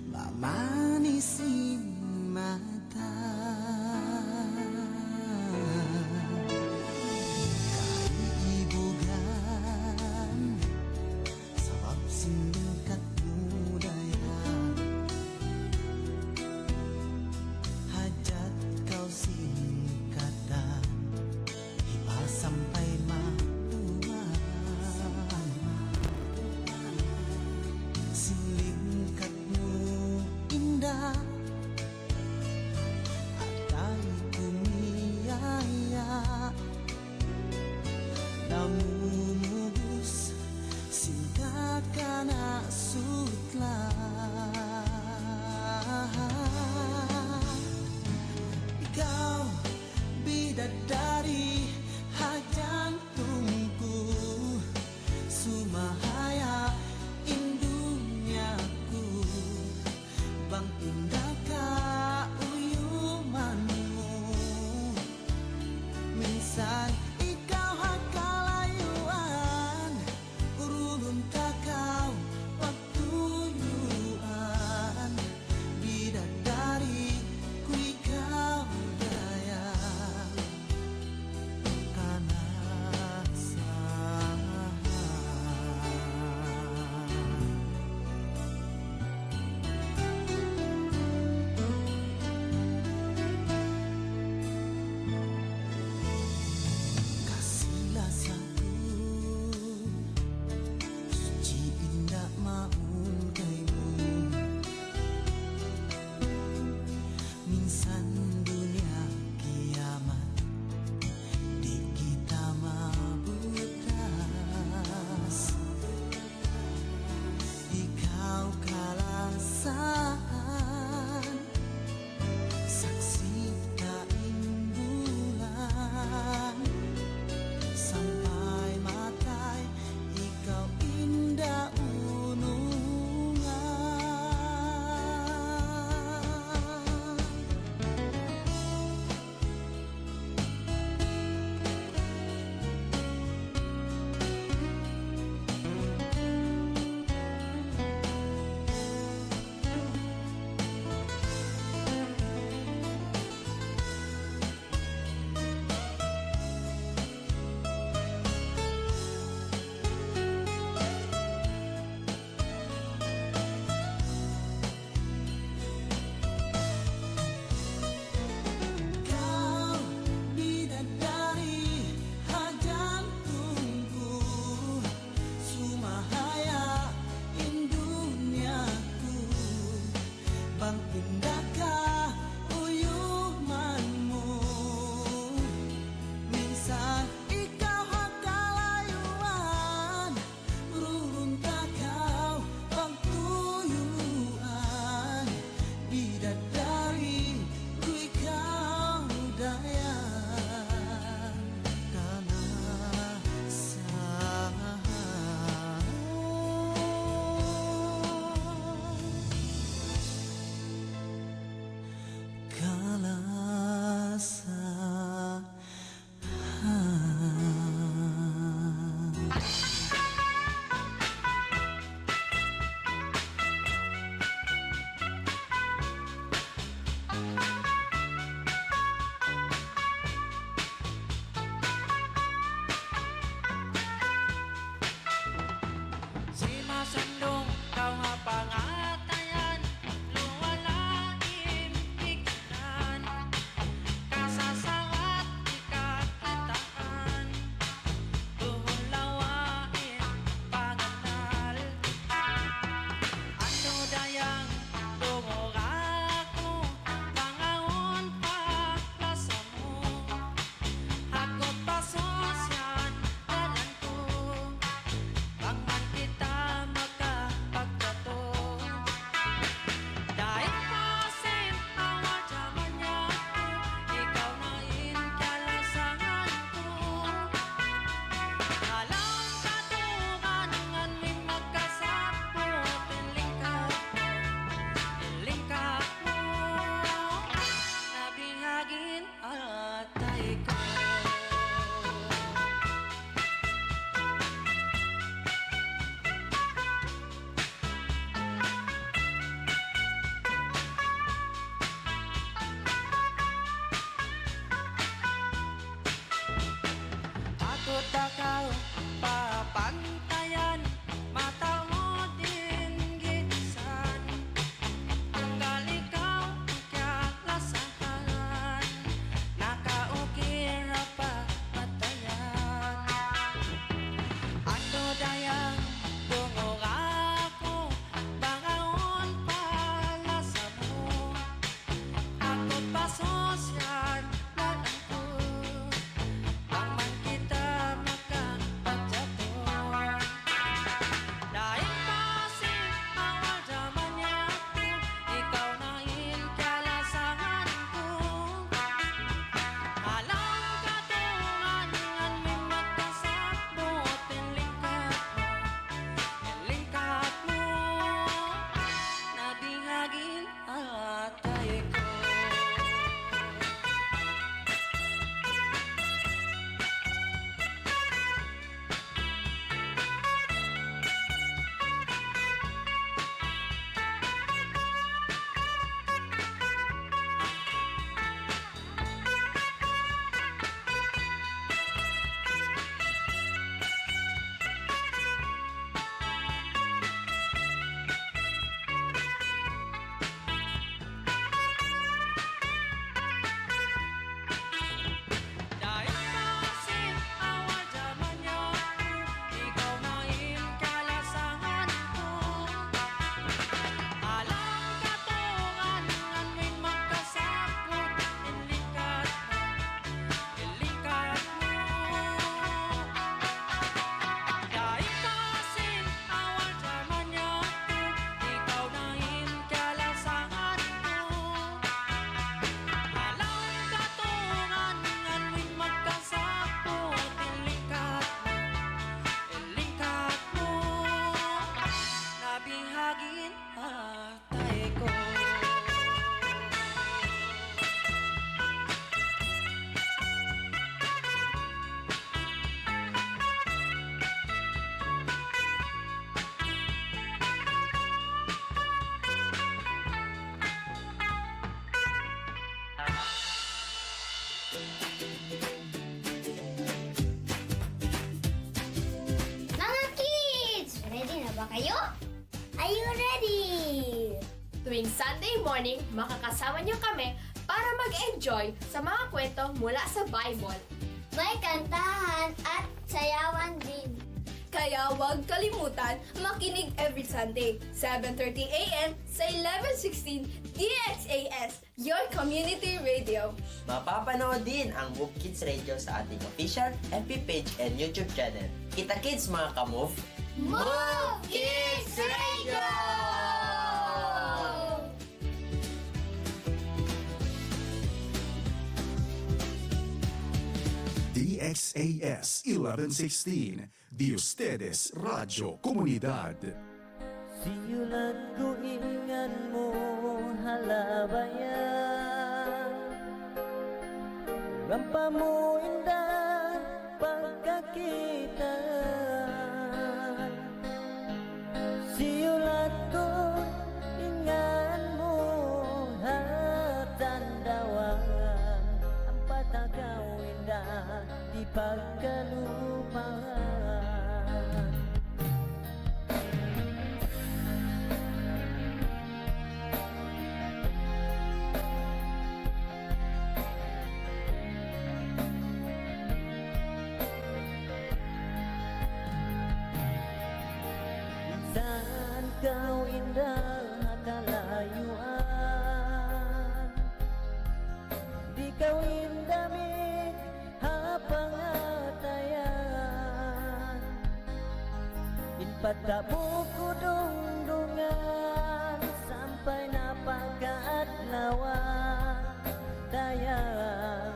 mamanisin mata. Kaibugan sabab singkat budaya, hajat kau singkatan iba sampai maluan. Silingkat mo atay ko. Mga kids! Ready na ba kayo? Are you ready? Tuwing Sunday morning, makakasama niyo kami para mag-enjoy sa mga kwento mula sa Bible. May kantahan at sayawan din. Kaya huwag kalimutan makinig every Sunday, 7:30 a.m. sa 1116 DXAS, your community radio. Mapapanood din ang Move Kids Radio sa ating official FB page and YouTube channel. Kita kids mga ka-move! Move Kids Radio! DXAS 1116, de ustedes Radio Comunidad. Siyulat ko ingan mo halabayan, rampa mo indah pagkakita. Siyulat ko ingan mo hatandawan, ang patagaw indah di pagkalupahan. Saan kau indah kalayuan, di kau indah mi hapangatayan. Inpatabo ko dungdungan sampai napakaadlawan. Dayang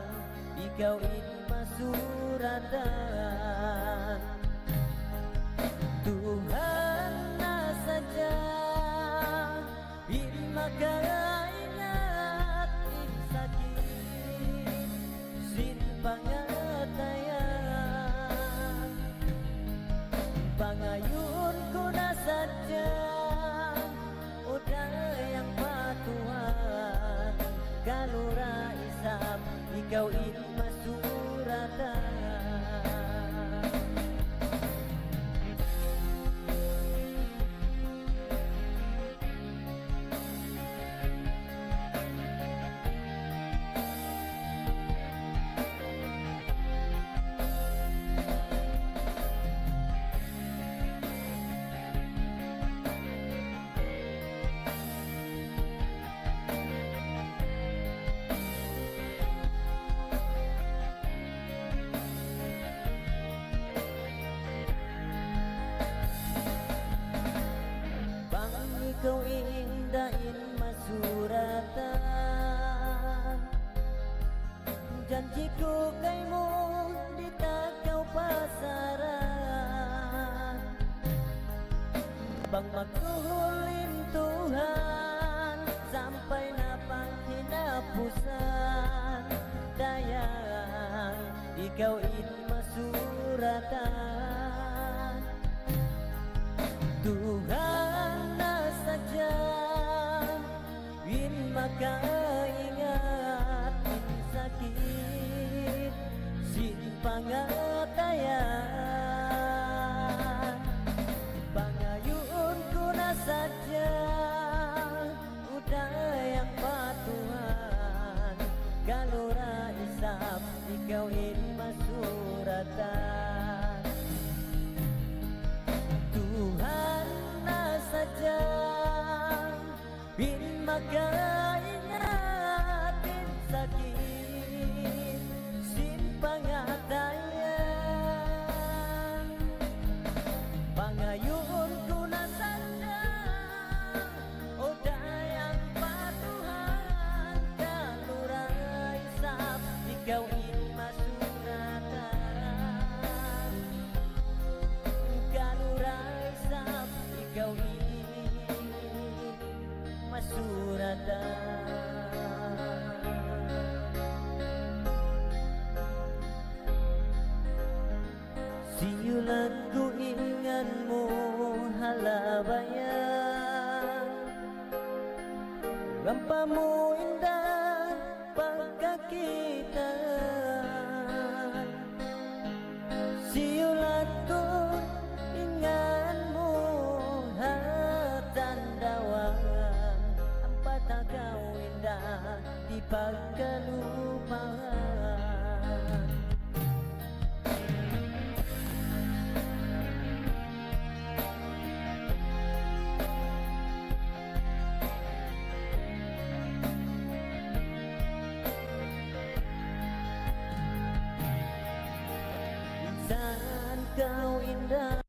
ikaw inmasuratan. Tuhan na sadya bin makaingat sakit sin pangatayan. Pangayon ko na sadya udayang patuhan, kalura isap ikaw inmasuratan. Ikaw indahin masuratan, janji ko kay mo di takaw pasaran. Bang magtuhulin Tuhan sampai na panghinapusan. Dayang ikaw inmasuratan. Tuhan na sadya win makaingat in sakit sin pangatayan. Pangayon ko na sadya udayang patuhan, kalura isap ikaw inmasuratan. Tuhan na sadya bin makaingat in sakit sin pangatayan. Pangayon ko na sadya o dayang patuhan, kalura isap ikaw inmasuratan. Kalura isap ikaw Rampa mo indah pagkakita, siulat ko ingan mo hatandawan, ang patagaw indah di pagkalupahan. Saan kau indah?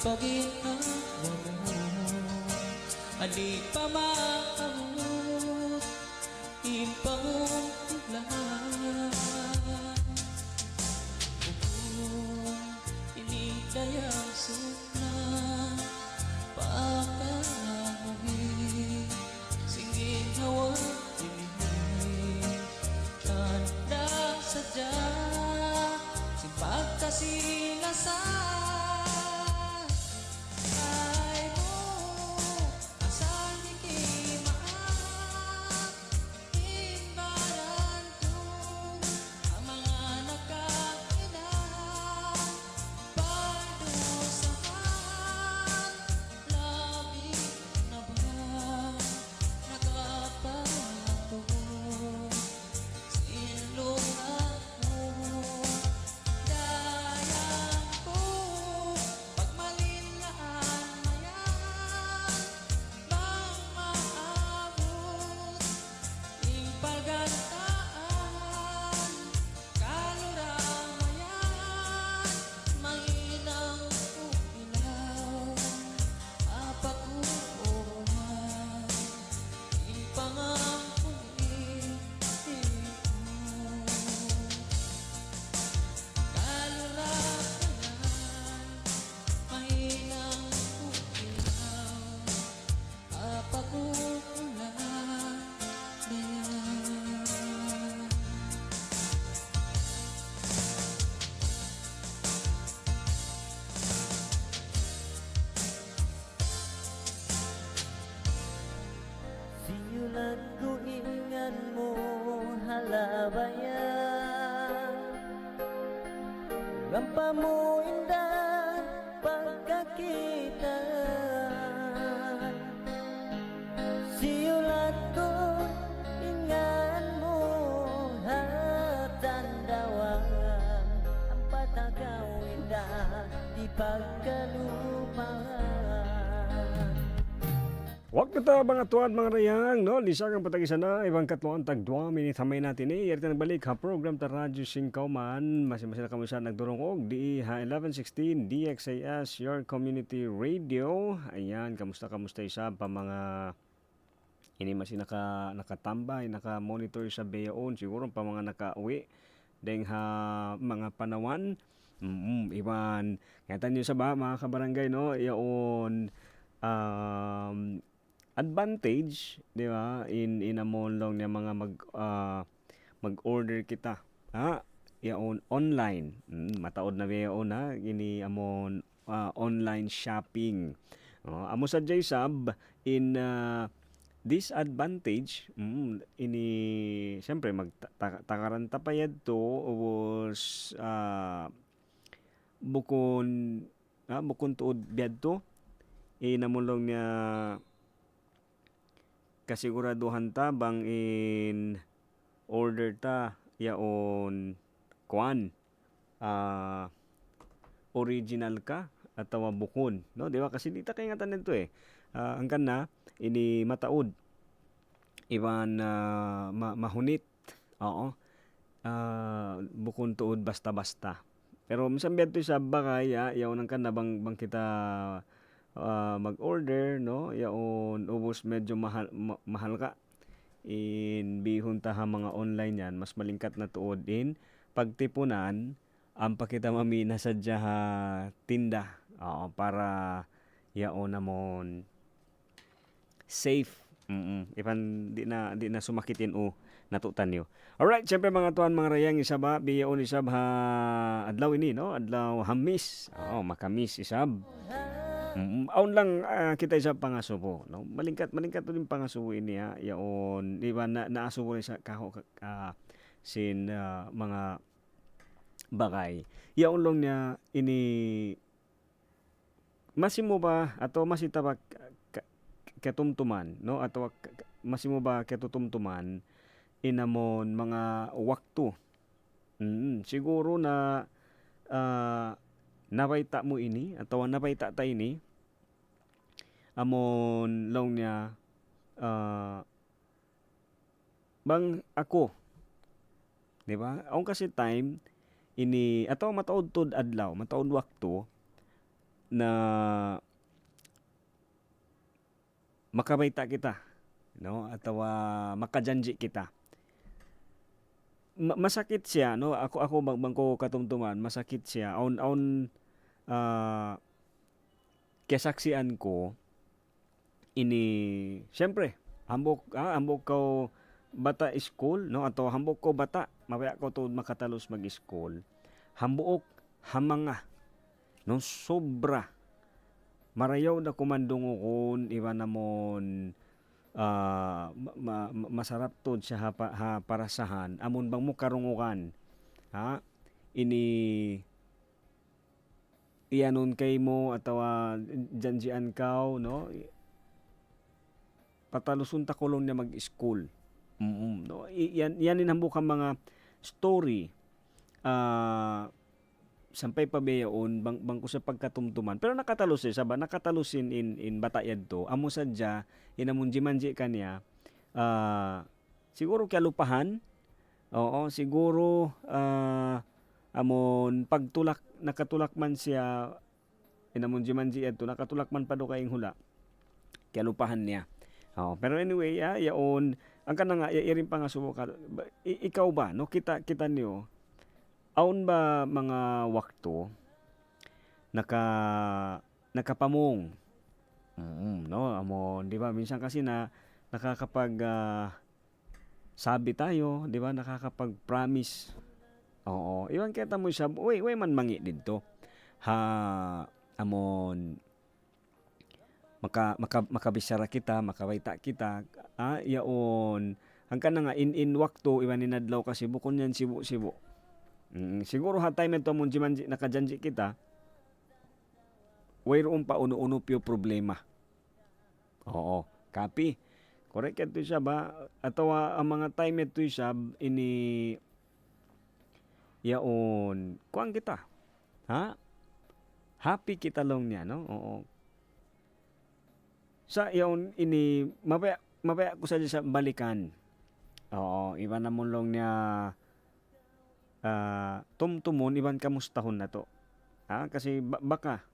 Pag-ihawa mo, adi pa maamot, ipangumpulan. Kung inidayang sukna, pagkanamuhi, singin hawa dinihi, tanda sadya, simpag kasingasan. Dayang ko undan pagkakita. Siulat ko ingan mo hatandawan ang patagawin na di pagkalupahan. Wag kita mga tuwan mga rayang, no? Lisa kang patagisan na, ibang katloan tag 2 minute hamay natin eh. Yarita nagbalik ha, program ta Radyo Singkaw man. Masin-masin na kami sa nagdurungog, di ha 1116 DXAS, your community radio. Ayan, kamusta isa pa mga ini masin nakatambay, naka-monitor sa bayaon, siguro pa mga nakauwi. Deng ha mga panawan. Iban, ngatan nyo sa ba mga kabarangay, no? Yaon, advantage, di ba, in amon lang niya mga mag-order kita, ha, yaon online, mataod na yaon ha, ini amon online shopping, amo sa J-Sub in disadvantage, ini siyempre magtakaranta pa yadto was bukon tuod biyadto inamulong niya kasiguraduhan ta bang in order ta yaon kuan original ka atawa bukon, no, di ba, kasi dita kay nga tanan to angkan na ini mataod iban mahunit, oo, bukon tuod basta-basta, pero minsan biyadto sa bakay yaon angkan na bang kita mag-order, no, yaon ubos medyo mahal ka in bihon ta ha mga online yan, mas malingkat na tuod in pagtipunan ang pakita mamina sa ha tinda, para yaon namon safe, ipan di na sumakitin natutan nyo. Alright, syempre mga tuan mga rayang isab biyaon isab ha adlaw ini, no, adlaw hamis, makamis isab. Aun lang kita isa pangasubo, no? Malingkat to din pangasubo ini ha. Yaon, di ba naasubo rin sa kaho sin mga bagay. Yaon lang niya ini masimo ba ato masita ba katumtuman, no? Ato masimo ba katutumtuman inamon mga wakto. Siguro na nabayta mo ini atau nabayta ta ini amon long niya bang ako, di ba, ang kasi time ini atau mataod tud adlaw, mataod wakto na makabayta kita, no, atau makajanji kita. Masakit siya, no, ako bang ko katumtuman, masakit siya aun kasaksian ko ini syempre hambok ko bata school, no, ato hambok ko bata mabaya ko to makatalos mag-school, hambuok hamanga, no, sobra marayaw na kumandungokon iba namon masarap to siya ha parasahan amon bang mo karungukan ha ini iyanon kay mo atawa janjian kaw, no, patalusun ta kulon niya mag-school, no, yan inambok ang mga story sampay pabeyaon bang ko sa pagkatumtuman, pero nakatalusin saba nakatalusin in batayad to amo sadya inamon jimanji kanya siguro kalupahan, oo, siguro amon pagtulak nakatulak man siya inamon jimanji adto nakatulak man pa do kayong hula kalupahan niya, pero anyway yaon ang kana nga irin pa nga subukan ikaw ba, no, kita niyo aun ba mga wakto nakapamong, no, amo, di ba, minsan kasi na nakakapag sabi tayo, di ba, nakakapag promise, oo, iwan kita mo siya way man mangi dito ha amon makabisara kita, makabayta kita, yaon ang kana nga in wakto iwan inadlaw kasi bukon yan sibo. Siguro ha time ito mong jimanji nakajanji kita wayroon pa uno-uno pyo problema. Oo, copy. Correct ito siya ba? Atawa ang mga time ito siya ini yaon kuan kita. Ha? Happy kita long niya, no? Oo. Sa yaon ini mabaya ko sa balikan. Oo, iba na mo long niya tumtumon iban kamustahon na to. Ha? Kasi baka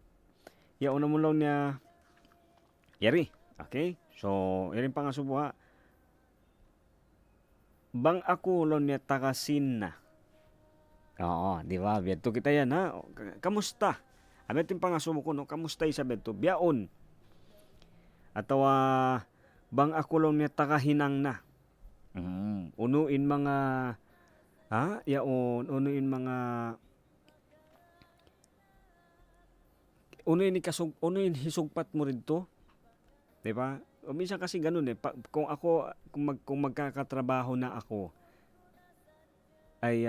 yaon na mo long niya yari. Okay? So, irin pa nga subuha. Bang ako long niya takasin na. Oo, di ba? Beto kita yan, ha? Kamusta? Abetin pa nga sumuko, no? Kamusta isa beto? Biyaon. Atawa, bang ako long niya takahinang na. Unuin mga, ha? Yaon, unuin mga, unuin hisugpat mo rin to. Di ba? O minsan kasi ganun eh. Kung magkakatrabaho na ako, ay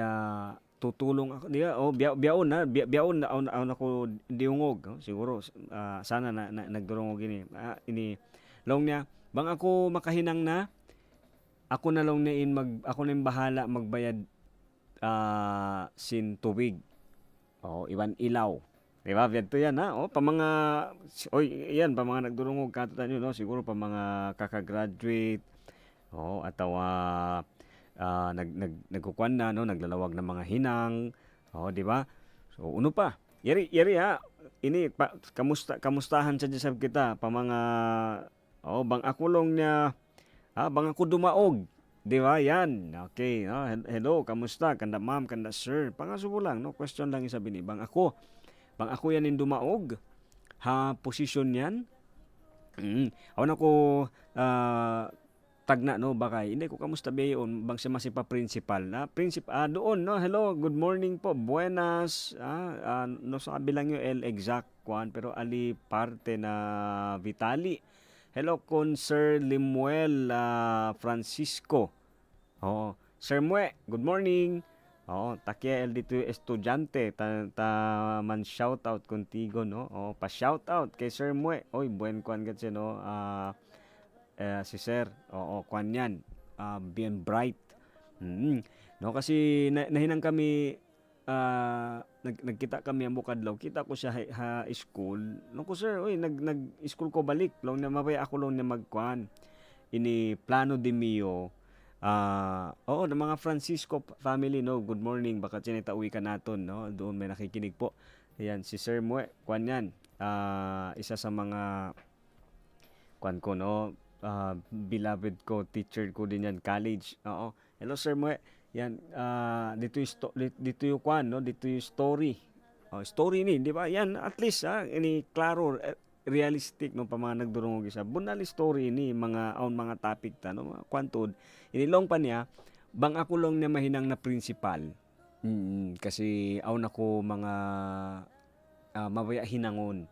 tutulong ako. Di ba? Biyaon na. Biyaon na ako diungog. No? Siguro, sana na nagdurungog ini. Ini, long niya, bang ako makahinang na, ako na long niya ako na yung bahala magbayad sin tubig. Iwan ilaw. Diba? Vento yan, ha? Yan, pa mga nagdurungog katutan nyo, no? Siguro pa mga kakagraduate, atawa nagkukuan na, no? Naglalawag ng mga hinang, diba? So, uno pa. Yari, ha? Ini, kamustahan sa disab kita, pa mga, bang ako long niya, bang ako dumaog. Diba? Yan. Okay. No? Hello, kamusta? Kanda ma'am, kanda sir. Pangasubo lang, no? Question lang isabi ni, bang ako yan yung dumaog. Ha, posisyon yan. Awan ako tagna, no, bakay. Hindi ko kamusta bayon, bang siya masipa principal. Doon, no, hello, good morning po, buenas. No, sabi lang yung exact kwan, pero ali parte na Vitali. Hello, con Sir Limuel Francisco. Sir Mue, good morning. Takia el dito estudyante man shout out contigo, no. Pa shout out kay Sir Mue. Oy, buen kwan gat no. Si Sir. Kwan yan. Bien bright. No, kasi nahinang kami nagkita kami ang bukadlaw. Kita ko siya school. No ko sir, oy nag-school ko balik. Long na mabay ako long na magkwan. Ini plano de mio. Ng mga Francisco family, no, good morning, baka uwi ka naton, no, doon may nakikinig po. Ayan, si Sir Mue, kwan yan, isa sa mga kwan ko, no, beloved ko, teacher ko din yan, college. Hello Sir Mue, yan, dito yung kwan, no, dito yung story. Story ni, di ba? Yan, at least, ini klaro, realistic no pa mga nagdurungog isa bunali story ni mga topic ta no kwantod inilong pa niya bang ako long niya mahinang na principal kasi aw nako mga mabaya hinangon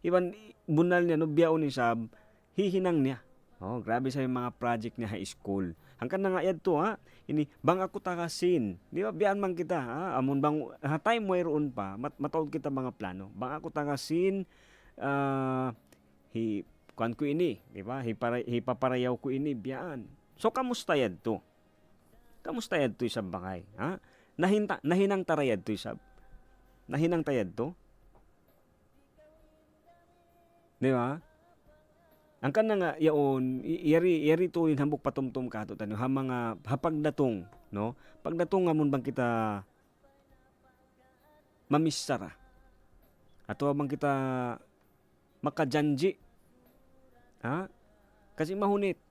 iban bunal niya no biyaon ni sab hihinang niya grabe sa mga project niya high school hangkan na nga yadto ini bang ako takasin di ba biyan man kita amon bang time mayroon pa mataod kita mga plano bang ako takasin kuan ko ini di ba hipaparayaw ko ini biyan so kamusta yadto isab bakay nahinang tarayad to isab nahinang tayad to di ba ang kana nga yaon yari to in hambok patumtum ka to tanyo ha mga hapagdatong no pagdatong amon bang kita mamissara ato bang kita makajanji kasi mahunit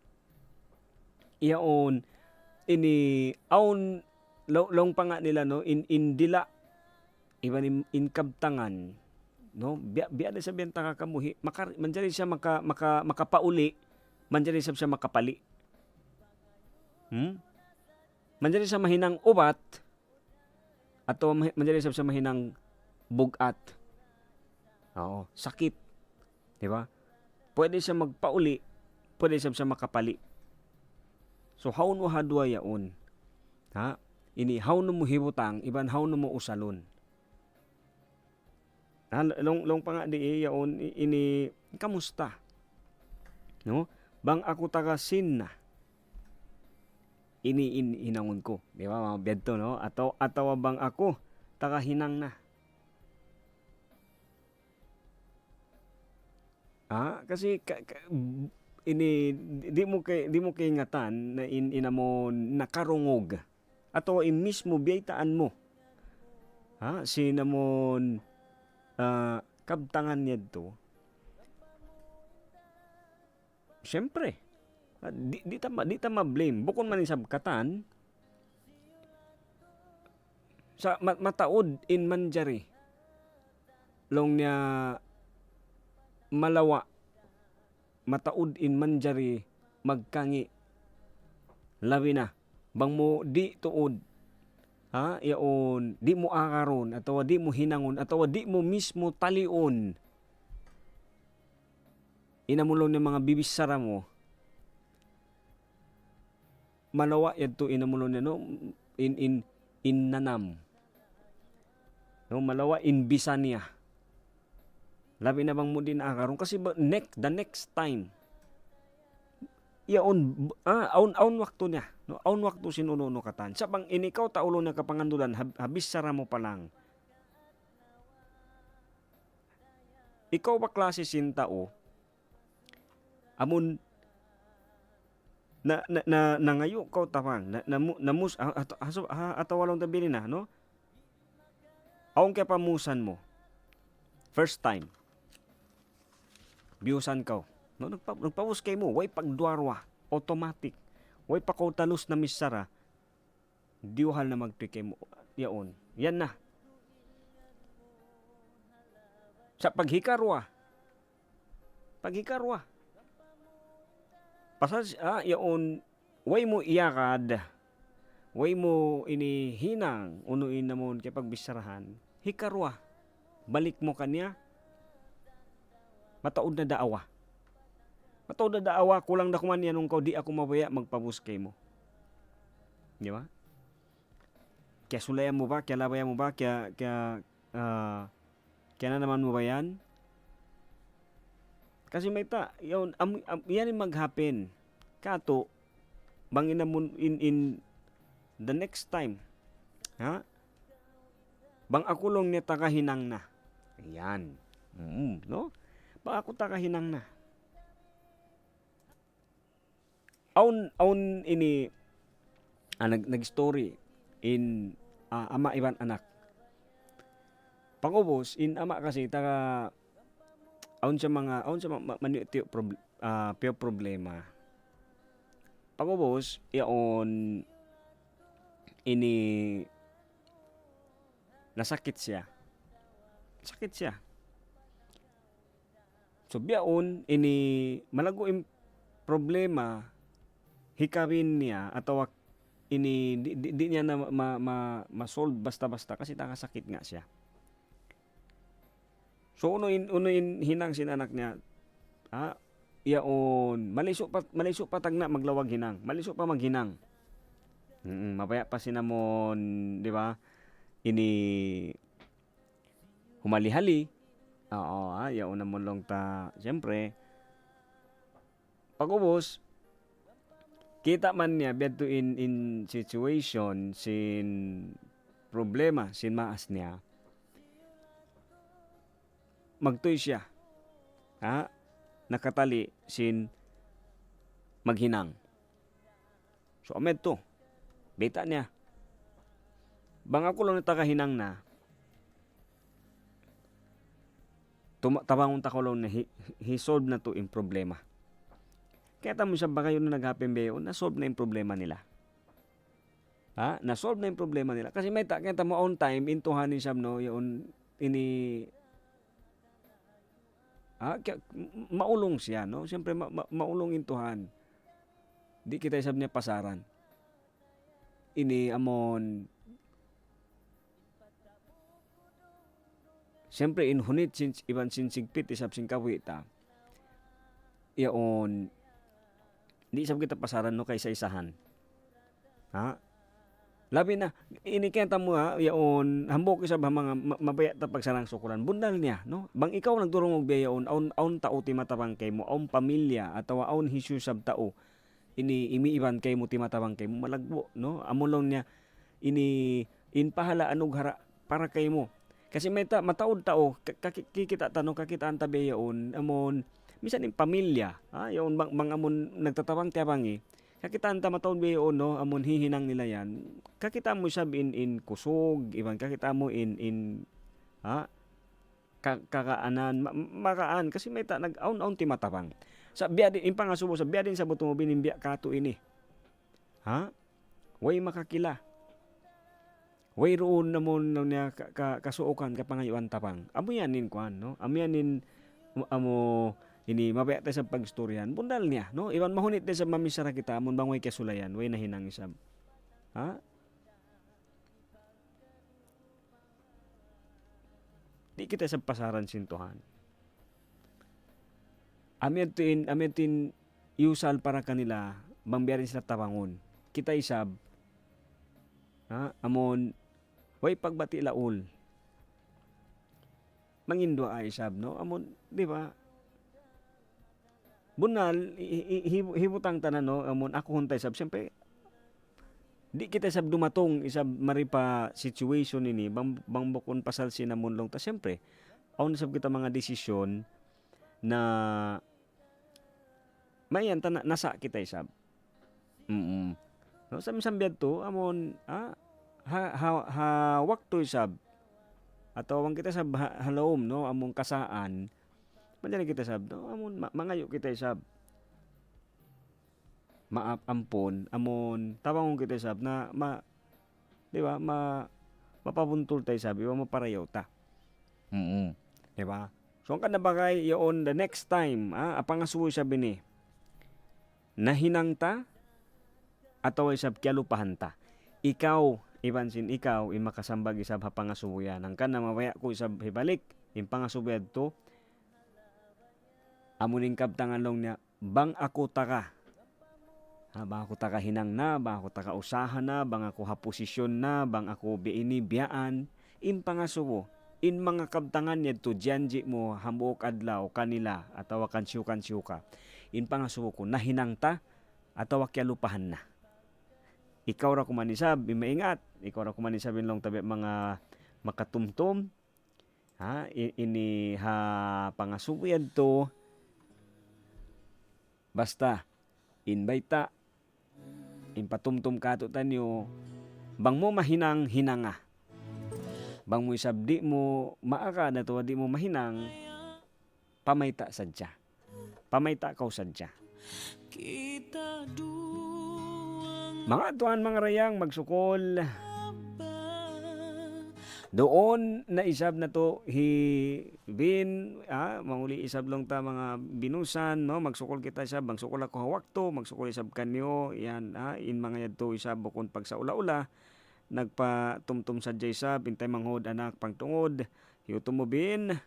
yaon ini aon long pa nga nila no indila iban in kabtangan no biya na sabihan ta kakamuhi manjari siya makapauli manjari siya makapali manjari siya mahinang ubat ato manjari siya mahinang bugat sakit di ba pwede siya magpauli pwede siya makapali so haun mo hadwa yaon ini haun mo hibutang iban haun mo usalon Long pa nga di yaon ini kamusta? No? Bang ako taga sin na. Inangon ko, di ba mga bedto, no? Ataw bang ako taga hinang na. Kasi di mo kay ngatan na inamo nakarungog ato mismo biyaitaan mo. Sinamon kabtangan niya to. Siyempre, di ta ma-blame. Bukod man sa katan, sa mataod in manjari, long niya malawa, mataod in manjari, magkangi, labi na, bang mo di tuod, yaon, di mo akaron, atawa di mo hinangon, atawa di mo mismo talion, inamulong ng mga bibisara mo, malawa yadto inamulong niya, no? In nanam. No, malawa in bisanya. Labi na bang mo din akaron kasi the next time yaon aun wakto niya, no, aun wakto sinuno katan sa bang inikaw taulo na kapangandulan habis sara mo pa lang. Ikaw ba klase sintao amon na ngayo ko tawang namus atawalong tabi na, no? Aung kaya pamusan mo first time biusan ka, no? Nagpawus kay mo way pagduarwa automatic way pakautalus na misara diuhal na magpikay mo yaon yan na sa paghikarwa pasal yaon way mo iyakad way mo inihinang unuin namon kay pagbisarahan hikarwa balik mo kanya mataod na daawa kulang na kuman yan nung di ako mabaya magpabuskay mo, di ba? Kaya sulayan mo ba, kaya labayan mo ba, kaya na naman mo ba yan? Kasi may yan yung mag-happen kato bangin na mo in the next time, bang ako long niya takahinang na yan, no? Bang ako takahinang na aun ini nag-story in ama iban anak. Pangubos in ama kasi taga aun sa manitiyo problema. Pangubos yaon ini nasakit siya. So biyaon ini malago im problema hikawin niya atawa ini di niya na ma-solve basta-basta kasi nakasakit nga siya. So unuin hinang sin anak niya. Yaon maliso pa tagna maglawag hinang. Maliso pa maghinang. Mapaya pa sinamon, di ba? Ini humalihali. Yaon na mo long ta. Siyempre pag-ubos kita man niya beto in situation sin problema sin maas niya magtoy siya nakatali sin maghinang so amed to beta niya bang ako lang natakahinang na tabangon ta ko lang na he solve na to in problema. Kaya tamo siya ba kayo na nag-happen bayo, na-solve na yung problema nila. Na-solve na yung problema nila. Kasi may kaya tamo on time, intuhanin siya, no, yung maulong siya, no? Siyempre, maulong intuhan. Di kita isab niya pasaran. Amon, siyempre, inhunit, iban sinsigpit, isab singkawita. Yaon, di isab kita pasaran no kaysa isahan. Labi na inikenta mo ha, yaon hambok isa ba mga mabaya ta pagsarang sukuran bundal niya no. Bang ikaw nagturong og biyaon aun tao ti matabang kay mo, aun pamilya atawa aun hisyu sab tao. Ini imiiban kay mo ti matabang kay mo malagbo no. Amulong niya ini inpahalaan og hara para kay mo. Kasi may mataod tao kikita tanong kakitaan ta biyaon amon misan in pamilya ha yaon bang amon nagtatabang tiabangi. Kakitaan ta mataon biyon no amon hihinang nila yan. Kakita mo sab in kusog, iban kakita mo in kakaanan makaan kasi may nag-aun-aun ti matabang. Sa biya din impangasubo sa biya din sa buto mo binimbiya kato ini. Ha? Way makakila. Way roon namon niya kasuokan kapangayuan tapang. Amo yanin kuan no. Amo yanin amo ini mabaya tayo sa pagstoryan bundal niya no iwan mahunit tayo sa mamisara kita amon bang way kasulayan way nahinang isab ha di kita sa pasaran sintuhan amin tin iusal para kanila bangbiyarin sila tabangon kita isab ha amon way pagbati laul mangindwa ay isab no amon di ba bunal hibutang tanan no amon ako huntay sab siyempre di kita sab dumatong isab maripa situation ini bang bukon pasal sinamon long ta siyempre aun sab kita mga desisyon na mayan ta nasa kita isab no sambiad to amon hawak to isab ato wang kita sab halom no among kasaan Madali kita sab, no? Amon mangayo kita sab. Maampon, amon tawang kita sab na di ba? Mapabuntol tay sab, iba maparayaw ta. Di ba? So ang kada bagay yon the next time, apangasuoy sabi ni. Nahinang ta ataw sab kialupahan ta. Ikaw, ibansin ikaw imakasambag isab hapangasuoyan. Ang kana mabaya ko isab hibalik, impangasuoyan to. Amuning kabtangalong niya, bang ako taka. Bang ako taka hinang na, bang ako taka usahan na, bang ako haposisyon na, bang ako biini biyaan. In pangasubo, in mga kabtangan niya to, diyanji mo, hambuok adlaw, kanila, atawa kansyuka. In pangasubo ko, nahinang ta, atawa kialupahan na. Ikaw ra kumanisab, imaingat. Ikaw ra kumanisab long tabi mga makatumtum. Ini pangasubo yan to, basta, inbayta, inpatumtum kato tanyo, bang mo mahinang hinanga. Bang mo isab di mo maaka na to, di mo mahinang, pamayta sadya. Pamayta kaw sadya. Mga tuan mga rayang magsukol, doon na isab na to manguli isab lang ta mga binusan no magsukol kita isab bang sukol ako hawak to magsukol isab kanyo yan in mga yadto isab bukon pag sa ula-ula nagpa tumtum sadya isab intay manghod anak pangtungod hiyo tumubin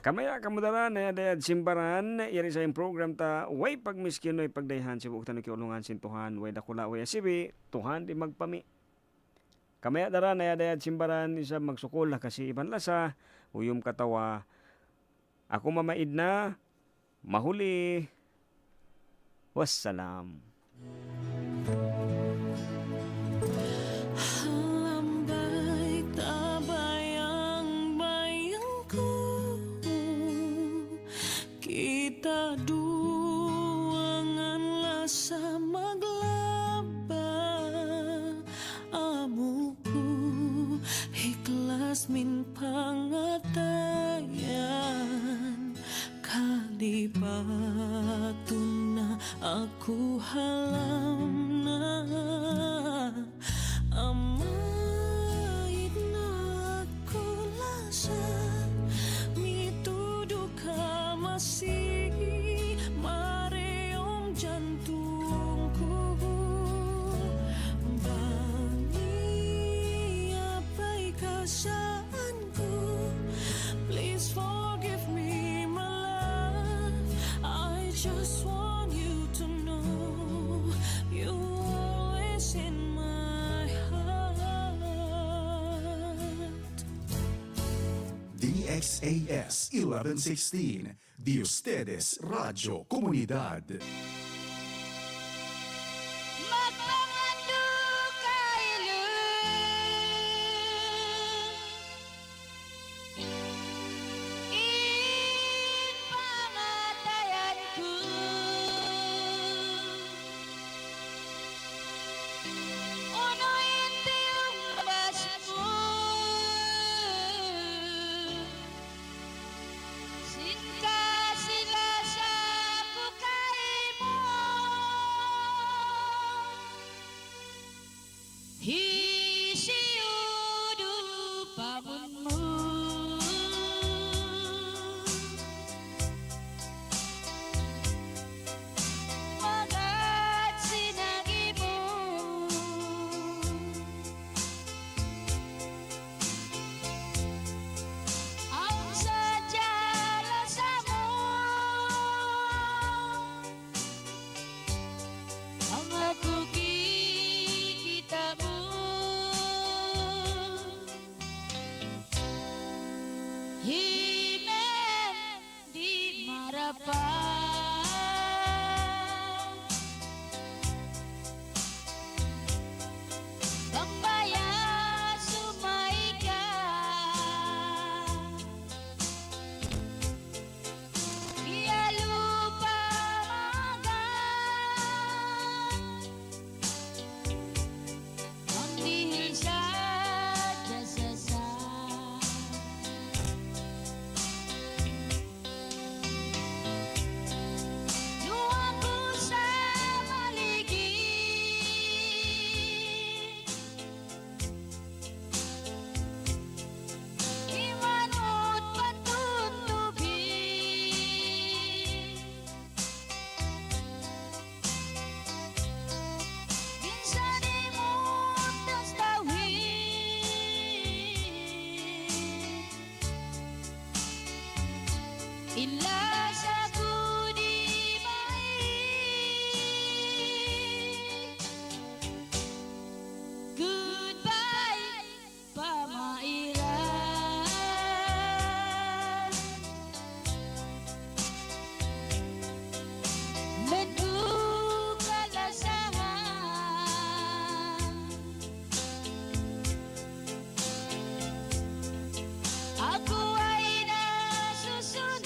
Kamaya kamudara na dayad simbaran yari sa yung program ta way pagmiskin way pagdayhan si buktan ng kiulungan sintuhan way dakula way asibi tuhan di magpami. Kamaya dara na dayad simbaran isa magsukol kasi iban lasa uyom katawa ako mamaid na mahuli wassalam. Kita duangan sa maglaba amuku hiklas min pangatayan kalipatun na aku halam na amait na aku lasan mituduh ka masih mareong jantungku kasaan ko. Please forgive me, my love. I just want you to know you're always in my heart. DXAS 1116, de ustedes Radio Comunidad. Magpangando kailan ipangatayan ko unuin tiyong labas mo sinka sila sa bukay mo Hisiudu pamunmu Magat sinagi mo Ang sadya lasa mo Ang ako kikita mo Himen di marapan Pambaya sumay ka Iya lupa magan Ang dihil sa jasasa Luwag ko sa maligid Iwanot patutubig Minsan imot tas tawid Ila sa kudi may Goodbye pamairan Nagkukalasahan Ako ay nasusunod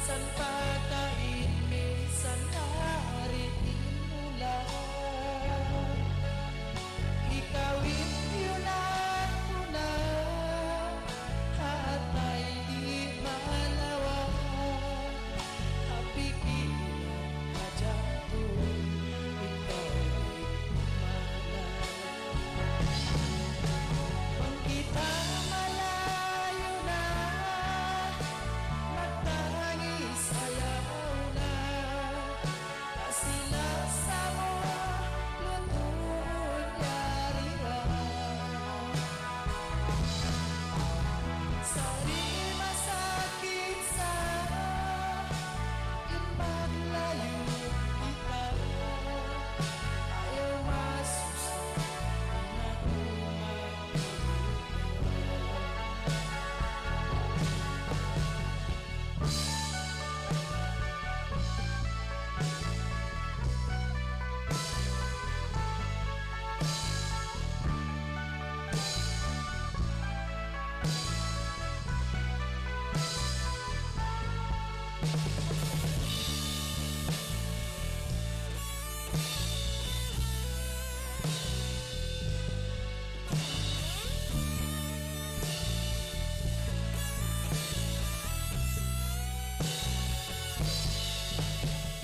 San pagkain minsan naritin mula. Ikawin yun ako na at ay di malawa. Kapikilan ka dyan to, ikaw kung kita malayo na, magtangis ayaw na, kasilasa mo lutod yarira. Sari masakit sa inmaglayo kita, ayaw masusunod na kumagpapalita.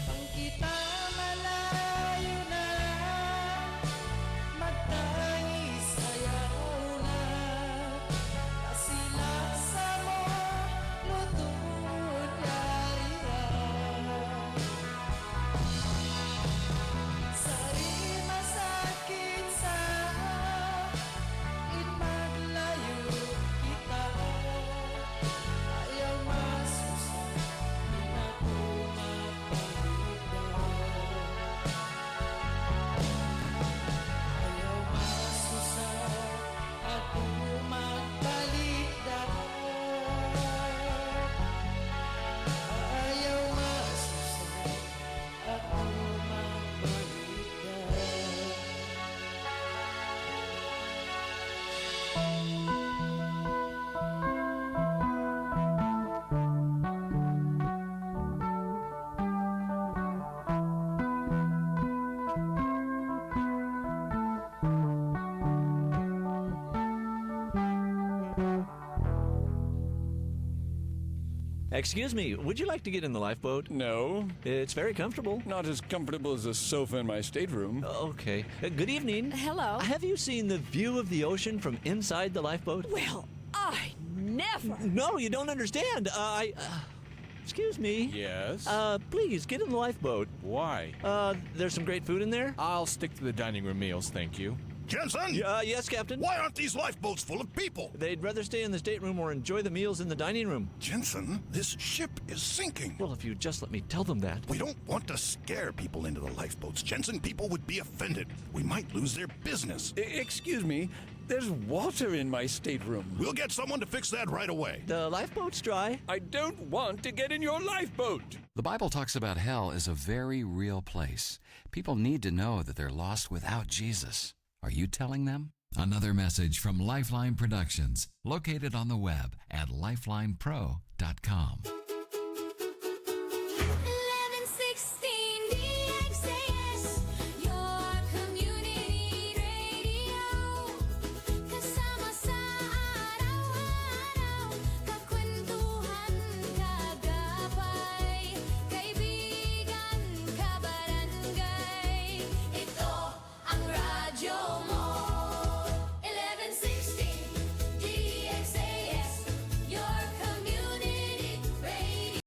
Ang kita malayo na, magtangis ayaw na, kasilasa mo lutod yarira. Sari masakit sa inmaglayo kita, ayaw masusunod na kumapalita. Ayaw masusunod ako magbalita. Ayaw masusunod ako magbalita. Excuse me, would you like to get in the lifeboat? No, It's very comfortable. not as comfortable as a sofa in my stateroom. Okay. Good evening. Hello. Have you seen the view of the ocean from inside the lifeboat? Well, I never. No, you don't understand. Excuse me. Yes? Please get in the lifeboat. Why? There's some great food in there. I'll stick to the dining room meals, thank you. Jensen! Yes, Captain. Why aren't these lifeboats full of people? They'd rather stay in the stateroom or enjoy the meals in the dining room. Jensen, this ship is sinking. Well, if you just let me tell them that. We don't want to scare people into the lifeboats, Jensen. People would be offended. We might lose their business. Excuse me, there's water in my stateroom. We'll get someone to fix that right away. The lifeboat's dry. I don't want to get in your lifeboat. The Bible talks about hell as a very real place. People need to know that they're lost without Jesus. Are you telling them? Another message from Lifeline Productions, located on the web at lifelinepro.com.